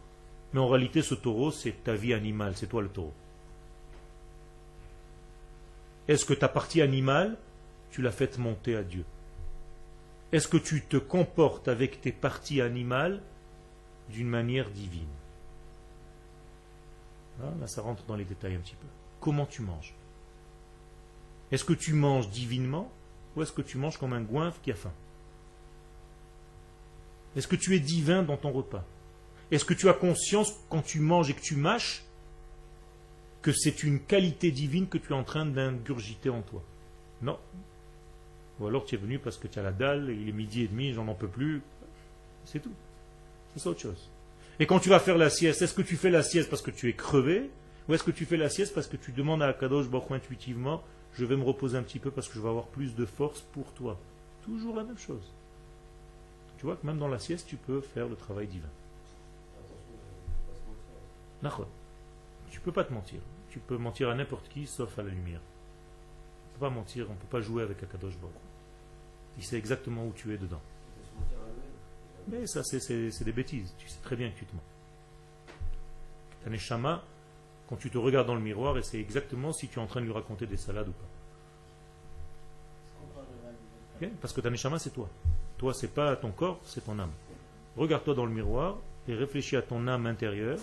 mais en réalité, ce taureau, c'est ta vie animale, c'est toi le taureau. Est-ce que ta partie animale, tu l'as faite monter à Dieu? Est-ce que tu te comportes avec tes parties animales d'une manière divine? Là, ça rentre dans les détails un petit peu. Comment tu manges? Est-ce que tu manges divinement ou est-ce que tu manges comme un goinfre qui a faim? Est-ce que tu es divin dans ton repas? Est-ce que tu as conscience quand tu manges et que tu mâches que c'est une qualité divine que tu es en train d'ingurgiter en toi? Non. Ou alors tu es venu parce que tu as la dalle, il est 12h30, j'en peux plus. C'est tout. C'est autre chose. Et quand tu vas faire la sieste, est-ce que tu fais la sieste parce que tu es crevé? Ou est-ce que tu fais la sieste parce que tu demandes à Akadosh Baruch Hu intuitivement, je vais me reposer un petit peu parce que je vais avoir plus de force pour toi? Toujours la même chose. Tu vois que même dans la sieste, tu peux faire le travail divin. Tu ne peux pas te mentir. Tu peux mentir à n'importe qui sauf à la lumière. On ne peut pas mentir, on ne peut pas jouer avec Akadosh Baruch Hu. Il sait exactement où tu es dedans. Mais ça, c'est des bêtises. Tu sais très bien que tu te mens. Ta neshama, quand tu te regardes dans le miroir, et c'est exactement si tu es en train de lui raconter des salades ou pas. Okay? Parce que ta neshama, c'est toi. Toi, c'est pas ton corps, c'est ton âme. Regarde-toi dans le miroir et réfléchis à ton âme intérieure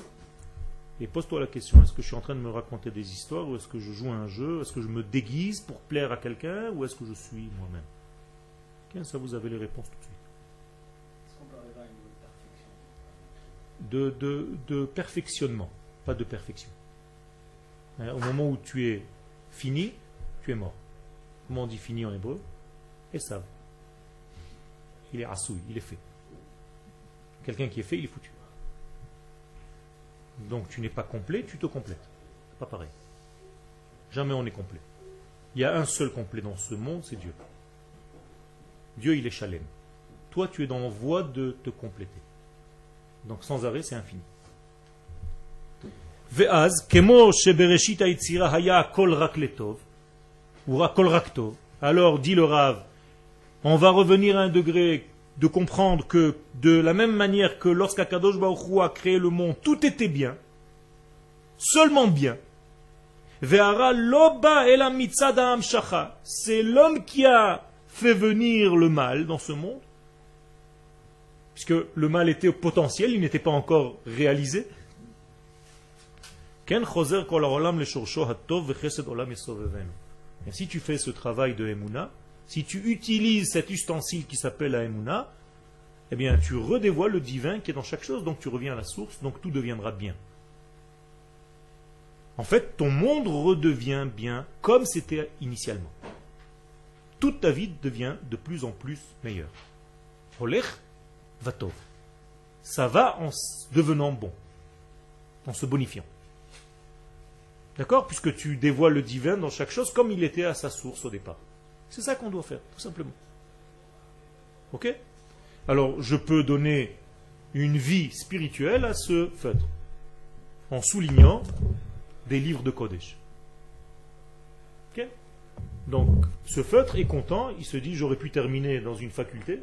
et pose-toi la question, est-ce que je suis en train de me raconter des histoires ou est-ce que je joue à un jeu? Est-ce que je me déguise pour plaire à quelqu'un ou est-ce que je suis moi-même? Okay? Ça, vous avez les réponses tout de suite. De perfectionnement, pas de perfection. Au moment où tu es fini, tu es mort. Comment on dit fini en hébreu? Esav. Il est assoui, il est fait. Quelqu'un qui est fait, il est foutu. Donc tu n'es pas complet, tu te complètes. Pas pareil. Jamais on est complet. Il y a un seul complet dans ce monde, c'est Dieu. Dieu, il est shalem. Toi, tu es dans la voie de te compléter. Donc sans arrêt, c'est infini. Ve'az, kemo shebereshit ha'yitzira haya kol rak letov, ou kol rak tov. Alors, dit le Rav, on va revenir à un degré de comprendre que de la même manière que lorsqu'Akadosh Baruch Hu a créé le monde, tout était bien, seulement bien. Ve'ara loba ela mitzad ha'amshacha. C'est l'homme qui a fait venir le mal dans ce monde, puisque le mal était au potentiel, il n'était pas encore réalisé. Et si tu fais ce travail de Emouna, si tu utilises cet ustensile qui s'appelle la Emouna, eh bien tu redévoiles le divin qui est dans chaque chose, donc tu reviens à la source, donc tout deviendra bien. En fait, ton monde redevient bien comme c'était initialement. Toute ta vie devient de plus en plus meilleure. Olech Vatov. Ça va en devenant bon, en se bonifiant. D'accord? Puisque tu dévoiles le divin dans chaque chose comme il était à sa source au départ. C'est ça qu'on doit faire, tout simplement. Ok? Alors, je peux donner une vie spirituelle à ce feutre, en soulignant des livres de Kodesh. Ok? Donc, ce feutre est content, il se dit, j'aurais pu terminer dans une faculté,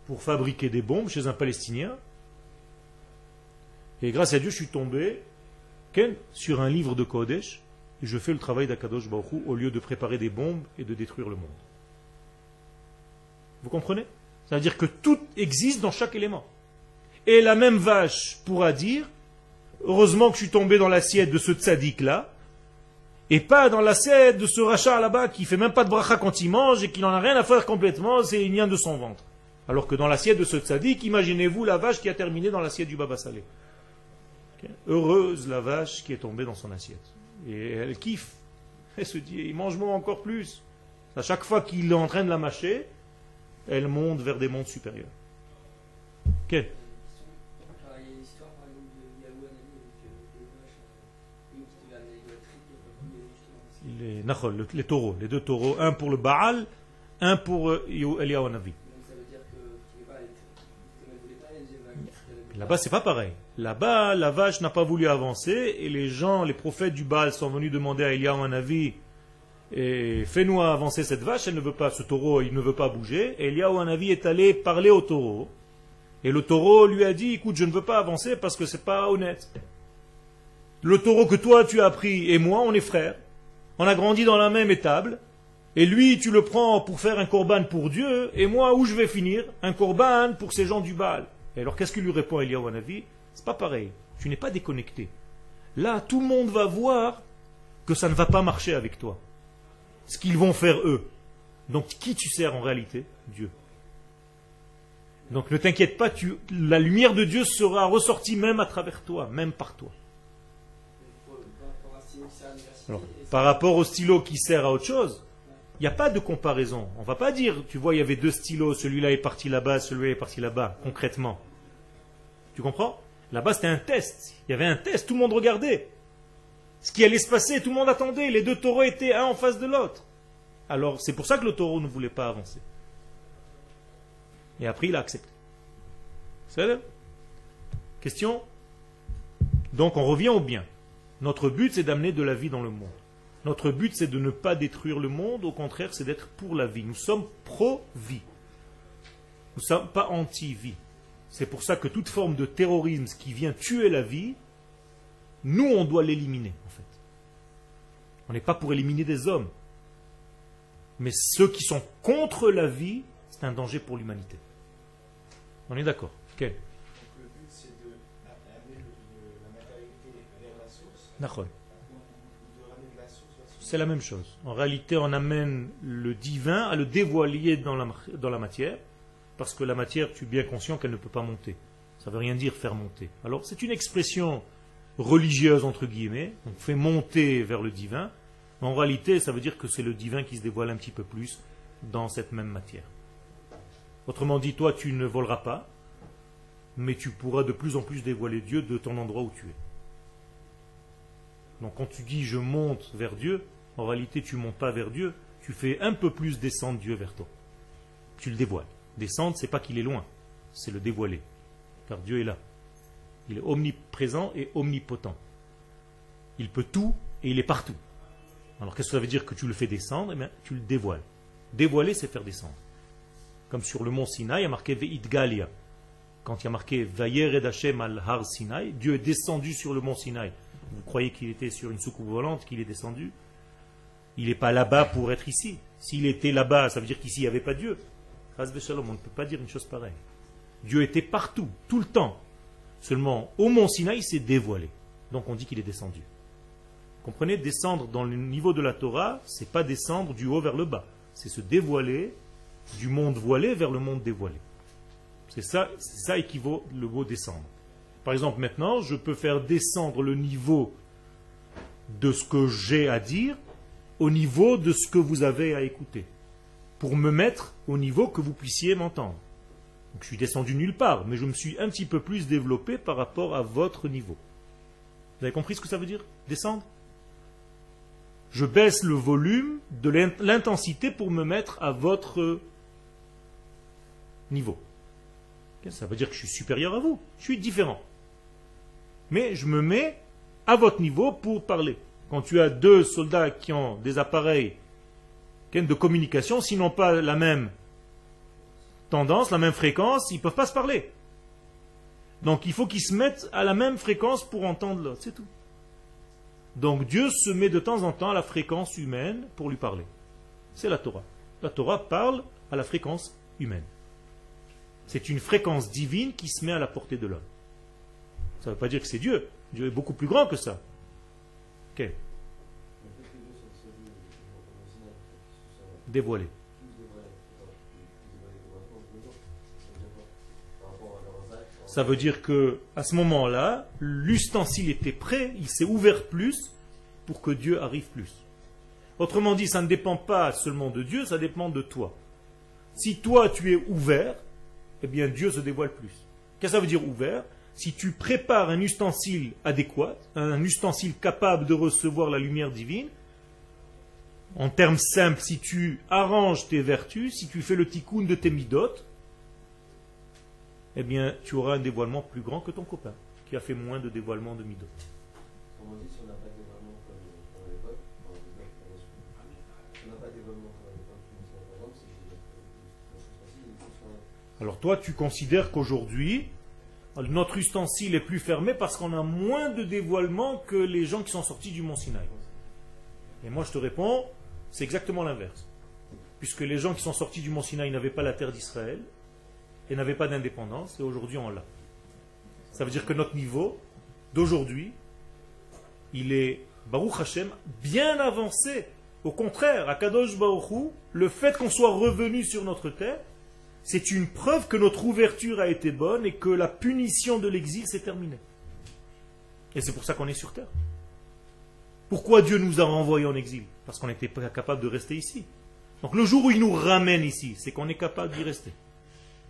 pour fabriquer des bombes chez un Palestinien. Et grâce à Dieu, je suis tombé sur un livre de Kodesh et je fais le travail d'Akadosh Baruch Hu au lieu de préparer des bombes et de détruire le monde. Vous comprenez? C'est-à-dire que tout existe dans chaque élément. Et la même vache pourra dire, heureusement que je suis tombé dans l'assiette de ce tzaddik-là, et pas dans l'assiette de ce rachat là-bas qui fait même pas de bracha quand il mange et qui n'en a rien à faire complètement, c'est une lien de son ventre. Alors que dans l'assiette de ce tzaddik, imaginez-vous la vache qui a terminé dans l'assiette du Baba Salé. Okay. Heureuse la vache qui est tombée dans son assiette. Et elle kiffe. Elle se dit, il mange moi encore plus. À chaque fois qu'il est en train de la mâcher, elle monte vers des mondes supérieurs. Ok. Il y a une histoire par exemple de Yahou Anabi avec des vaches, une qui devait amener l'idolâtrie, et justement. Les taureaux, les deux taureaux, un pour le Baal, un pour Eliyahu Hanavi. Donc ça veut dire que ne voulait pas les vaches. Là-bas, c'est pas pareil. Là-bas, la vache n'a pas voulu avancer et les gens, les prophètes du Baal sont venus demander à Eliyahu Hanavi et fais-nous avancer cette vache, elle ne veut pas, ce taureau, il ne veut pas bouger. Et Eliyahu Hanavi est allé parler au taureau. Et le taureau lui a dit, écoute, je ne veux pas avancer parce que c'est pas honnête. Le taureau que toi tu as pris et moi, on est frères. On a grandi dans la même étable. Et lui, tu le prends pour faire un korban pour Dieu. Et moi, où je vais finir? Un korban pour ces gens du Baal. Et alors, qu'est-ce que lui répond Eliyahu Hanavi? C'est pas pareil. Tu n'es pas déconnecté. Là, tout le monde va voir que ça ne va pas marcher avec toi. Ce qu'ils vont faire eux. Donc, qui tu sers en réalité? Dieu. Donc, ne t'inquiète pas, la lumière de Dieu sera ressortie même à travers toi, même par toi. Alors, par rapport au stylo qui sert à autre chose, il n'y a pas de comparaison. On ne va pas dire, tu vois, il y avait deux stylos, celui-là est parti là-bas, celui-là est parti là-bas, concrètement. Tu comprends? Là-bas, c'était un test. Il y avait un test, tout le monde regardait. Ce qui allait se passer, tout le monde attendait. Les deux taureaux étaient un en face de l'autre. Alors, c'est pour ça que le taureau ne voulait pas avancer. Et après, il a accepté. C'est ça? Question? Donc, on revient au bien. Notre but, c'est d'amener de la vie dans le monde. Notre but, c'est de ne pas détruire le monde. Au contraire, c'est d'être pour la vie. Nous sommes pro-vie. Nous ne sommes pas anti-vie. C'est pour ça que toute forme de terrorisme qui vient tuer la vie, nous, on doit l'éliminer, en fait. On n'est pas pour éliminer des hommes. Mais ceux qui sont contre la vie, c'est un danger pour l'humanité. On est d'accord? Okay. Donc le but, c'est d'amener la matérialité vers la source. D'accord. De ramener de la source vers la source. C'est la même chose. En réalité, on amène le divin à le dévoiler dans la matière, parce que la matière, tu es bien conscient qu'elle ne peut pas monter. Ça ne veut rien dire faire monter. Alors, c'est une expression religieuse, entre guillemets. On fait monter vers le divin. Mais en réalité, ça veut dire que c'est le divin qui se dévoile un petit peu plus dans cette même matière. Autrement dit, toi, tu ne voleras pas, mais tu pourras de plus en plus dévoiler Dieu de ton endroit où tu es. Donc, quand tu dis « je monte vers Dieu », en réalité, tu ne montes pas vers Dieu, tu fais un peu plus descendre Dieu vers toi. Tu le dévoiles. Descendre, c'est pas qu'il est loin, c'est le dévoiler. Car Dieu est là. Il est omniprésent et omnipotent. Il peut tout et il est partout. Alors qu'est-ce que ça veut dire que tu le fais descendre? Eh bien, tu le dévoiles. Dévoiler, c'est faire descendre. Comme sur le mont Sinaï, il y a marqué Ve'it Galia. Quand il y a marqué Vayered Hashem al Har Sinaï, Dieu est descendu sur le mont Sinaï. Vous croyez qu'il était sur une soucoupe volante, qu'il est descendu? Il n'est pas là-bas pour être ici. S'il était là-bas, ça veut dire qu'ici, il n'y avait pas Dieu. On ne peut pas dire une chose pareille. Dieu était partout, tout le temps. Seulement, au mont Sinaï, il s'est dévoilé. Donc on dit qu'il est descendu. Comprenez, descendre dans le niveau de la Torah, c'est pas descendre du haut vers le bas. C'est se dévoiler du monde voilé vers le monde dévoilé. C'est ça équivaut le mot descendre. Par exemple, maintenant, je peux faire descendre le niveau de ce que j'ai à dire au niveau de ce que vous avez à écouter, pour me mettre au niveau que vous puissiez m'entendre. Donc, je suis descendu nulle part, mais je me suis un petit peu plus développé par rapport à votre niveau. Vous avez compris ce que ça veut dire, descendre? Je baisse le volume de l'intensité pour me mettre à votre niveau. Ça veut dire que je suis supérieur à vous, je suis différent. Mais je me mets à votre niveau pour parler. Quand tu as deux soldats qui ont des appareils de communication, s'ils n'ont pas la même tendance, la même fréquence, ils ne peuvent pas se parler. Donc il faut qu'ils se mettent à la même fréquence pour entendre l'autre, c'est tout. Donc Dieu se met de temps en temps à la fréquence humaine pour lui parler. C'est la Torah. La Torah parle à la fréquence humaine. C'est une fréquence divine qui se met à la portée de l'homme. Ça ne veut pas dire que c'est Dieu. Dieu est beaucoup plus grand que ça. Ok. Dévoilé. Ça veut dire que à ce moment-là, l'ustensile était prêt, il s'est ouvert plus pour que Dieu arrive plus. Autrement dit, ça ne dépend pas seulement de Dieu, ça dépend de toi. Si toi tu es ouvert, eh bien Dieu se dévoile plus. Qu'est-ce que ça veut dire ouvert? Si tu prépares un ustensile adéquat, un ustensile capable de recevoir la lumière divine, en termes simples, si tu arranges tes vertus, si tu fais le tikkun de tes midot, eh bien tu auras un dévoilement plus grand que ton copain, qui a fait moins de dévoilement de midot. Comme on dit, si on n'a pas de dévoilement comme à l'époque, si on n'a pas de dévoilement comme à l'époque, par exemple, c'est alors toi, tu considères qu'aujourd'hui, notre ustensile est plus fermé parce qu'on a moins de dévoilement que les gens qui sont sortis du mont Sinaï. Et moi, je te réponds, c'est exactement l'inverse. Puisque les gens qui sont sortis du mont Sinaï n'avaient pas la terre d'Israël et n'avaient pas d'indépendance, et aujourd'hui on l'a. Ça veut dire que notre niveau d'aujourd'hui, il est, Baruch Hashem, bien avancé. Au contraire, à Kadosh Baruch Hu, le fait qu'on soit revenu sur notre terre, c'est une preuve que notre ouverture a été bonne et que la punition de l'exil s'est terminée. Et c'est pour ça qu'on est sur terre. Pourquoi Dieu nous a renvoyés en exil? Parce qu'on n'était pas capable de rester ici. Donc le jour où il nous ramène ici, c'est qu'on est capable d'y rester.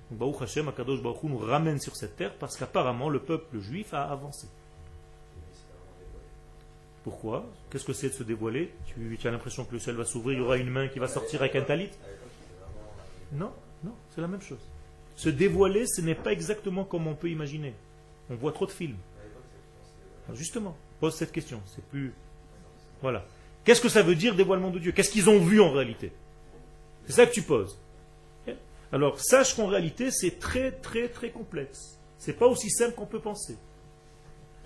Donc Baruch Hashem, Akadosh Baruch Hu nous ramène sur cette terre parce qu'apparemment le peuple juif a avancé. Pourquoi? Qu'est-ce que c'est de se dévoiler? Tu as l'impression que le ciel va s'ouvrir, il y aura une main qui va sortir avec un talit? Non, non, c'est la même chose. Se dévoiler, ce n'est pas exactement comme on peut imaginer. On voit trop de films. Alors justement, pose cette question. C'est plus... Voilà. Qu'est-ce que ça veut dire dévoilement de Dieu? Qu'est-ce qu'ils ont vu en réalité? C'est ça que tu poses. Alors, sache qu'en réalité, c'est très, très, très complexe. C'est pas aussi simple qu'on peut penser.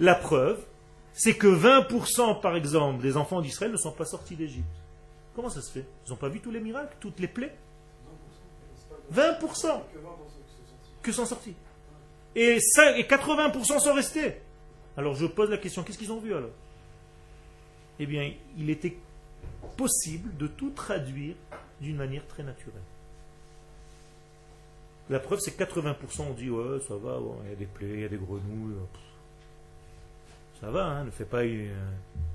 La preuve, c'est que 20% par exemple des enfants d'Israël ne sont pas sortis d'Égypte. Comment ça se fait? Ils n'ont pas vu tous les miracles, toutes les plaies? 20% que sont sortis. Et 80% sont restés. Alors je pose la question, qu'est-ce qu'ils ont vu alors? Eh bien, il était possible de tout traduire d'une manière très naturelle. La preuve, c'est que 80% ont dit, ouais, ça va, bon, il y a des plaies, il y a des grenouilles. Ça va, hein, ne fais pas... Et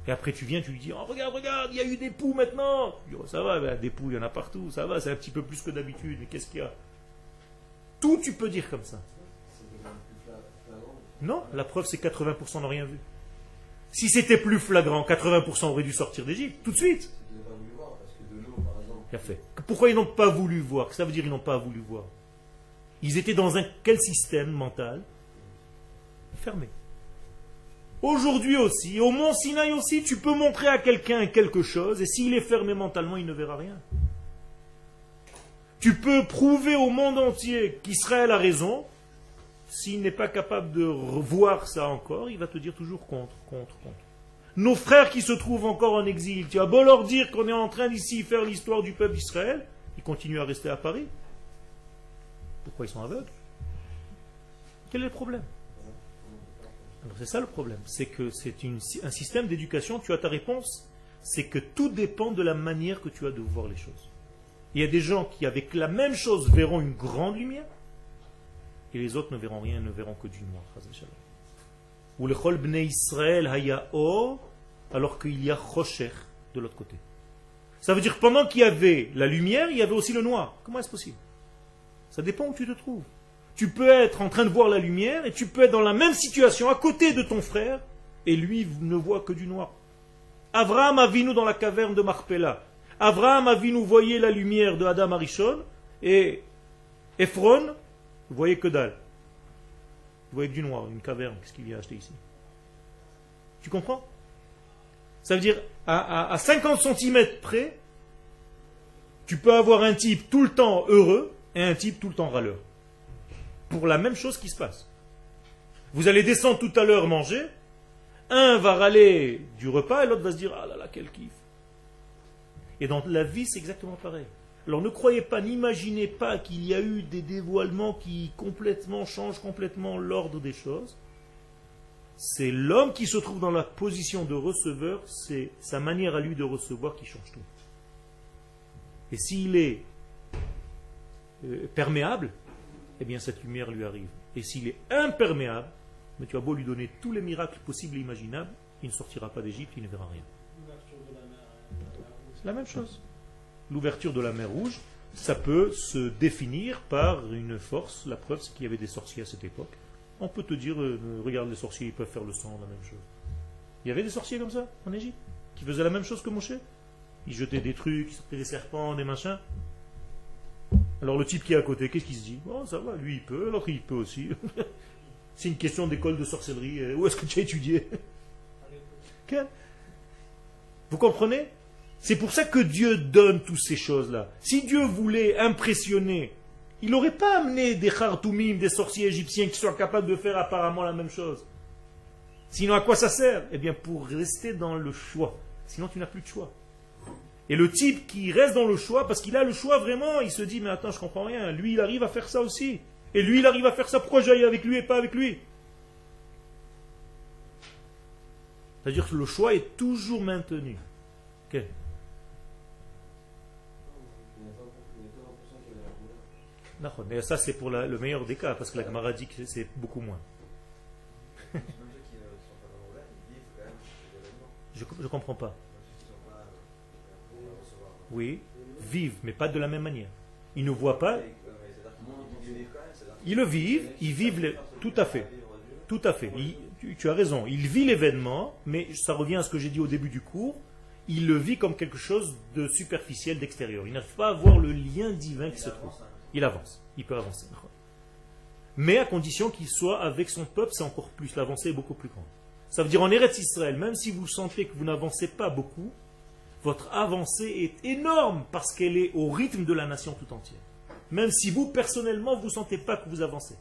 après tu viens, tu lui dis, oh, regarde, il y a eu des poux maintenant. Dis, oh, ça va, ben, des poux, il y en a partout, ça va, c'est un petit peu plus que d'habitude, mais qu'est-ce qu'il y a? Tout tu peux dire comme ça. Non, la preuve c'est que 80% n'ont rien vu. Si c'était plus flagrant, 80% auraient dû sortir d'Égypte, tout de suite. Bien fait. Pourquoi ils n'ont pas voulu voir? Ça veut dire qu'ils n'ont pas voulu voir. Ils étaient dans quel système mental? Fermé. Aujourd'hui aussi, au mont Sinaï aussi, tu peux montrer à quelqu'un quelque chose, et s'il est fermé mentalement, il ne verra rien. Tu peux prouver au monde entier qu'Israël a raison. S'il n'est pas capable de voir ça encore, il va te dire toujours contre. Nos frères qui se trouvent encore en exil, tu as beau leur dire qu'on est en train d'ici faire l'histoire du peuple d'Israël, ils continuent à rester à Paris. Pourquoi ils sont aveugles? Quel est le problème? Alors c'est ça le problème, c'est que c'est un système d'éducation, tu as ta réponse, c'est que tout dépend de la manière que tu as de voir les choses. Il y a des gens qui avec la même chose verront une grande lumière, et les autres ne verront rien, ne verront que du noir. Ou le chol bnei Israël haya or, alors qu'il y a chosher de l'autre côté. Ça veut dire que pendant qu'il y avait la lumière, il y avait aussi le noir. Comment est-ce possible? Ça dépend où tu te trouves. Tu peux être en train de voir la lumière et tu peux être dans la même situation à côté de ton frère et lui ne voit que du noir. Abraham Avinu dans la caverne de Marpella. Abraham Avinu voyait la lumière de Adam Arishon et Ephron vous voyez que dalle. Vous voyez que du noir, une caverne, qu'est-ce qu'il vient acheter ici? Tu comprends? Ça veut dire, à 50 cm près, tu peux avoir un type tout le temps heureux et un type tout le temps râleur. Pour la même chose qui se passe. Vous allez descendre tout à l'heure manger, un va râler du repas et l'autre va se dire, ah là là, quel kiff. Et dans la vie, c'est exactement pareil. Alors ne croyez pas, n'imaginez pas qu'il y a eu des dévoilements qui complètement changent complètement l'ordre des choses. C'est l'homme qui se trouve dans la position de receveur, c'est sa manière à lui de recevoir qui change tout. Et s'il est perméable, eh bien cette lumière lui arrive. Et s'il est imperméable, mais tu as beau lui donner tous les miracles possibles et imaginables, il ne sortira pas d'Égypte, il ne verra rien. C'est la même chose. L'ouverture de la mer Rouge, ça peut se définir par une force. La preuve, c'est qu'il y avait des sorciers à cette époque. On peut te dire, regarde les sorciers, ils peuvent faire le sang, la même chose. Il y avait des sorciers comme ça, en Égypte, qui faisaient la même chose que Moshe. Ils jetaient des trucs, ils sortaient des serpents, des machins. Alors le type qui est à côté, qu'est-ce qu'il se dit? Oh, ça va, lui il peut, l'autre il peut aussi. C'est une question d'école de sorcellerie. Où est-ce que tu as étudié? Quel? Vous comprenez? C'est pour ça que Dieu donne toutes ces choses-là. Si Dieu voulait impressionner, il n'aurait pas amené des khartoumim, des sorciers égyptiens qui soient capables de faire apparemment la même chose. Sinon, à quoi ça sert? Eh bien, pour rester dans le choix. Sinon, tu n'as plus de choix. Et le type qui reste dans le choix, parce qu'il a le choix vraiment, il se dit, mais attends, je comprends rien. Lui, il arrive à faire ça aussi. Et lui, il arrive à faire ça. Pourquoi j'aille avec lui et pas avec lui? C'est-à-dire que le choix est toujours maintenu. Ok. D'accord, mais ça c'est pour le meilleur des cas, parce que la Gemara dit que c'est beaucoup moins. Je ne comprends pas. Oui, vivent, mais pas de la même manière. Ils ne voient pas. Ils le vivent, tout à fait. Tout à fait. Tu as raison. Il vit l'événement, mais ça revient à ce que j'ai dit au début du cours. Il le vit comme quelque chose de superficiel, d'extérieur. Il n'arrive pas à voir le lien divin qui se trouve. Il avance, il peut avancer. Mais à condition qu'il soit avec son peuple, c'est encore plus. L'avancée est beaucoup plus grande. Ça veut dire en Eretz Israël, même si vous sentez que vous n'avancez pas beaucoup, votre avancée est énorme parce qu'elle est au rythme de la nation tout entière. Même si vous, personnellement, vous ne sentez pas que vous avancez.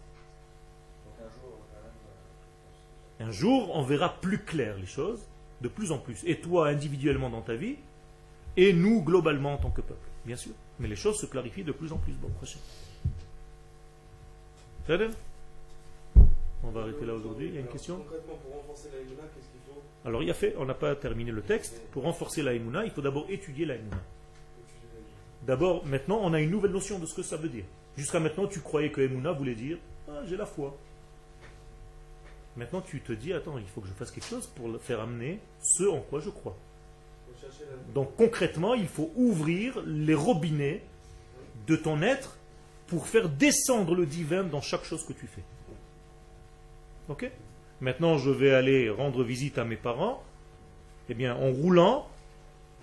Un jour, on verra plus clair les choses, de plus en plus. Et toi, individuellement dans ta vie, et nous, globalement, en tant que peuple. Bien sûr. Mais les choses se clarifient de plus en plus. Bon, prochain. On va arrêter là aujourd'hui. Il y a une question? Concrètement, pour renforcer la Emouna, qu'est-ce qu'il faut? Alors, il y a fait, on n'a pas terminé le texte. Pour renforcer la Emouna, il faut d'abord étudier la Emouna. D'abord, maintenant, on a une nouvelle notion de ce que ça veut dire. Jusqu'à maintenant, tu croyais que Emouna voulait dire j'ai la foi. Maintenant, tu te dis attends, il faut que je fasse quelque chose pour faire amener ce en quoi je crois. Donc, concrètement, il faut ouvrir les robinets de ton être pour faire descendre le divin dans chaque chose que tu fais. Ok? Maintenant, je vais aller rendre visite à mes parents. Eh bien, en roulant,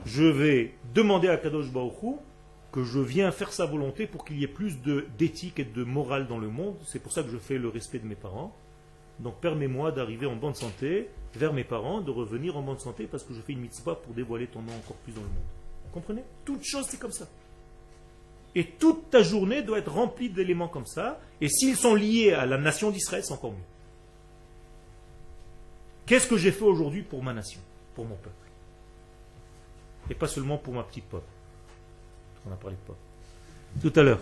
je vais demander à Kadosh Baruch Hu que je viens faire sa volonté pour qu'il y ait plus d'éthique et de morale dans le monde. C'est pour ça que je fais le respect de mes parents. Donc permets-moi d'arriver en bonne santé vers mes parents, de revenir en bonne santé parce que je fais une mitzvah pour dévoiler ton nom encore plus dans le monde. Vous comprenez? Toute chose, c'est comme ça. Et toute ta journée doit être remplie d'éléments comme ça. Et s'ils sont liés à la nation d'Israël, c'est encore mieux. Qu'est-ce que j'ai fait aujourd'hui pour ma nation, pour mon peuple? Et pas seulement pour ma petite peuple. On a parlé de peuple. Tout à l'heure.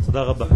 Sada Rabba.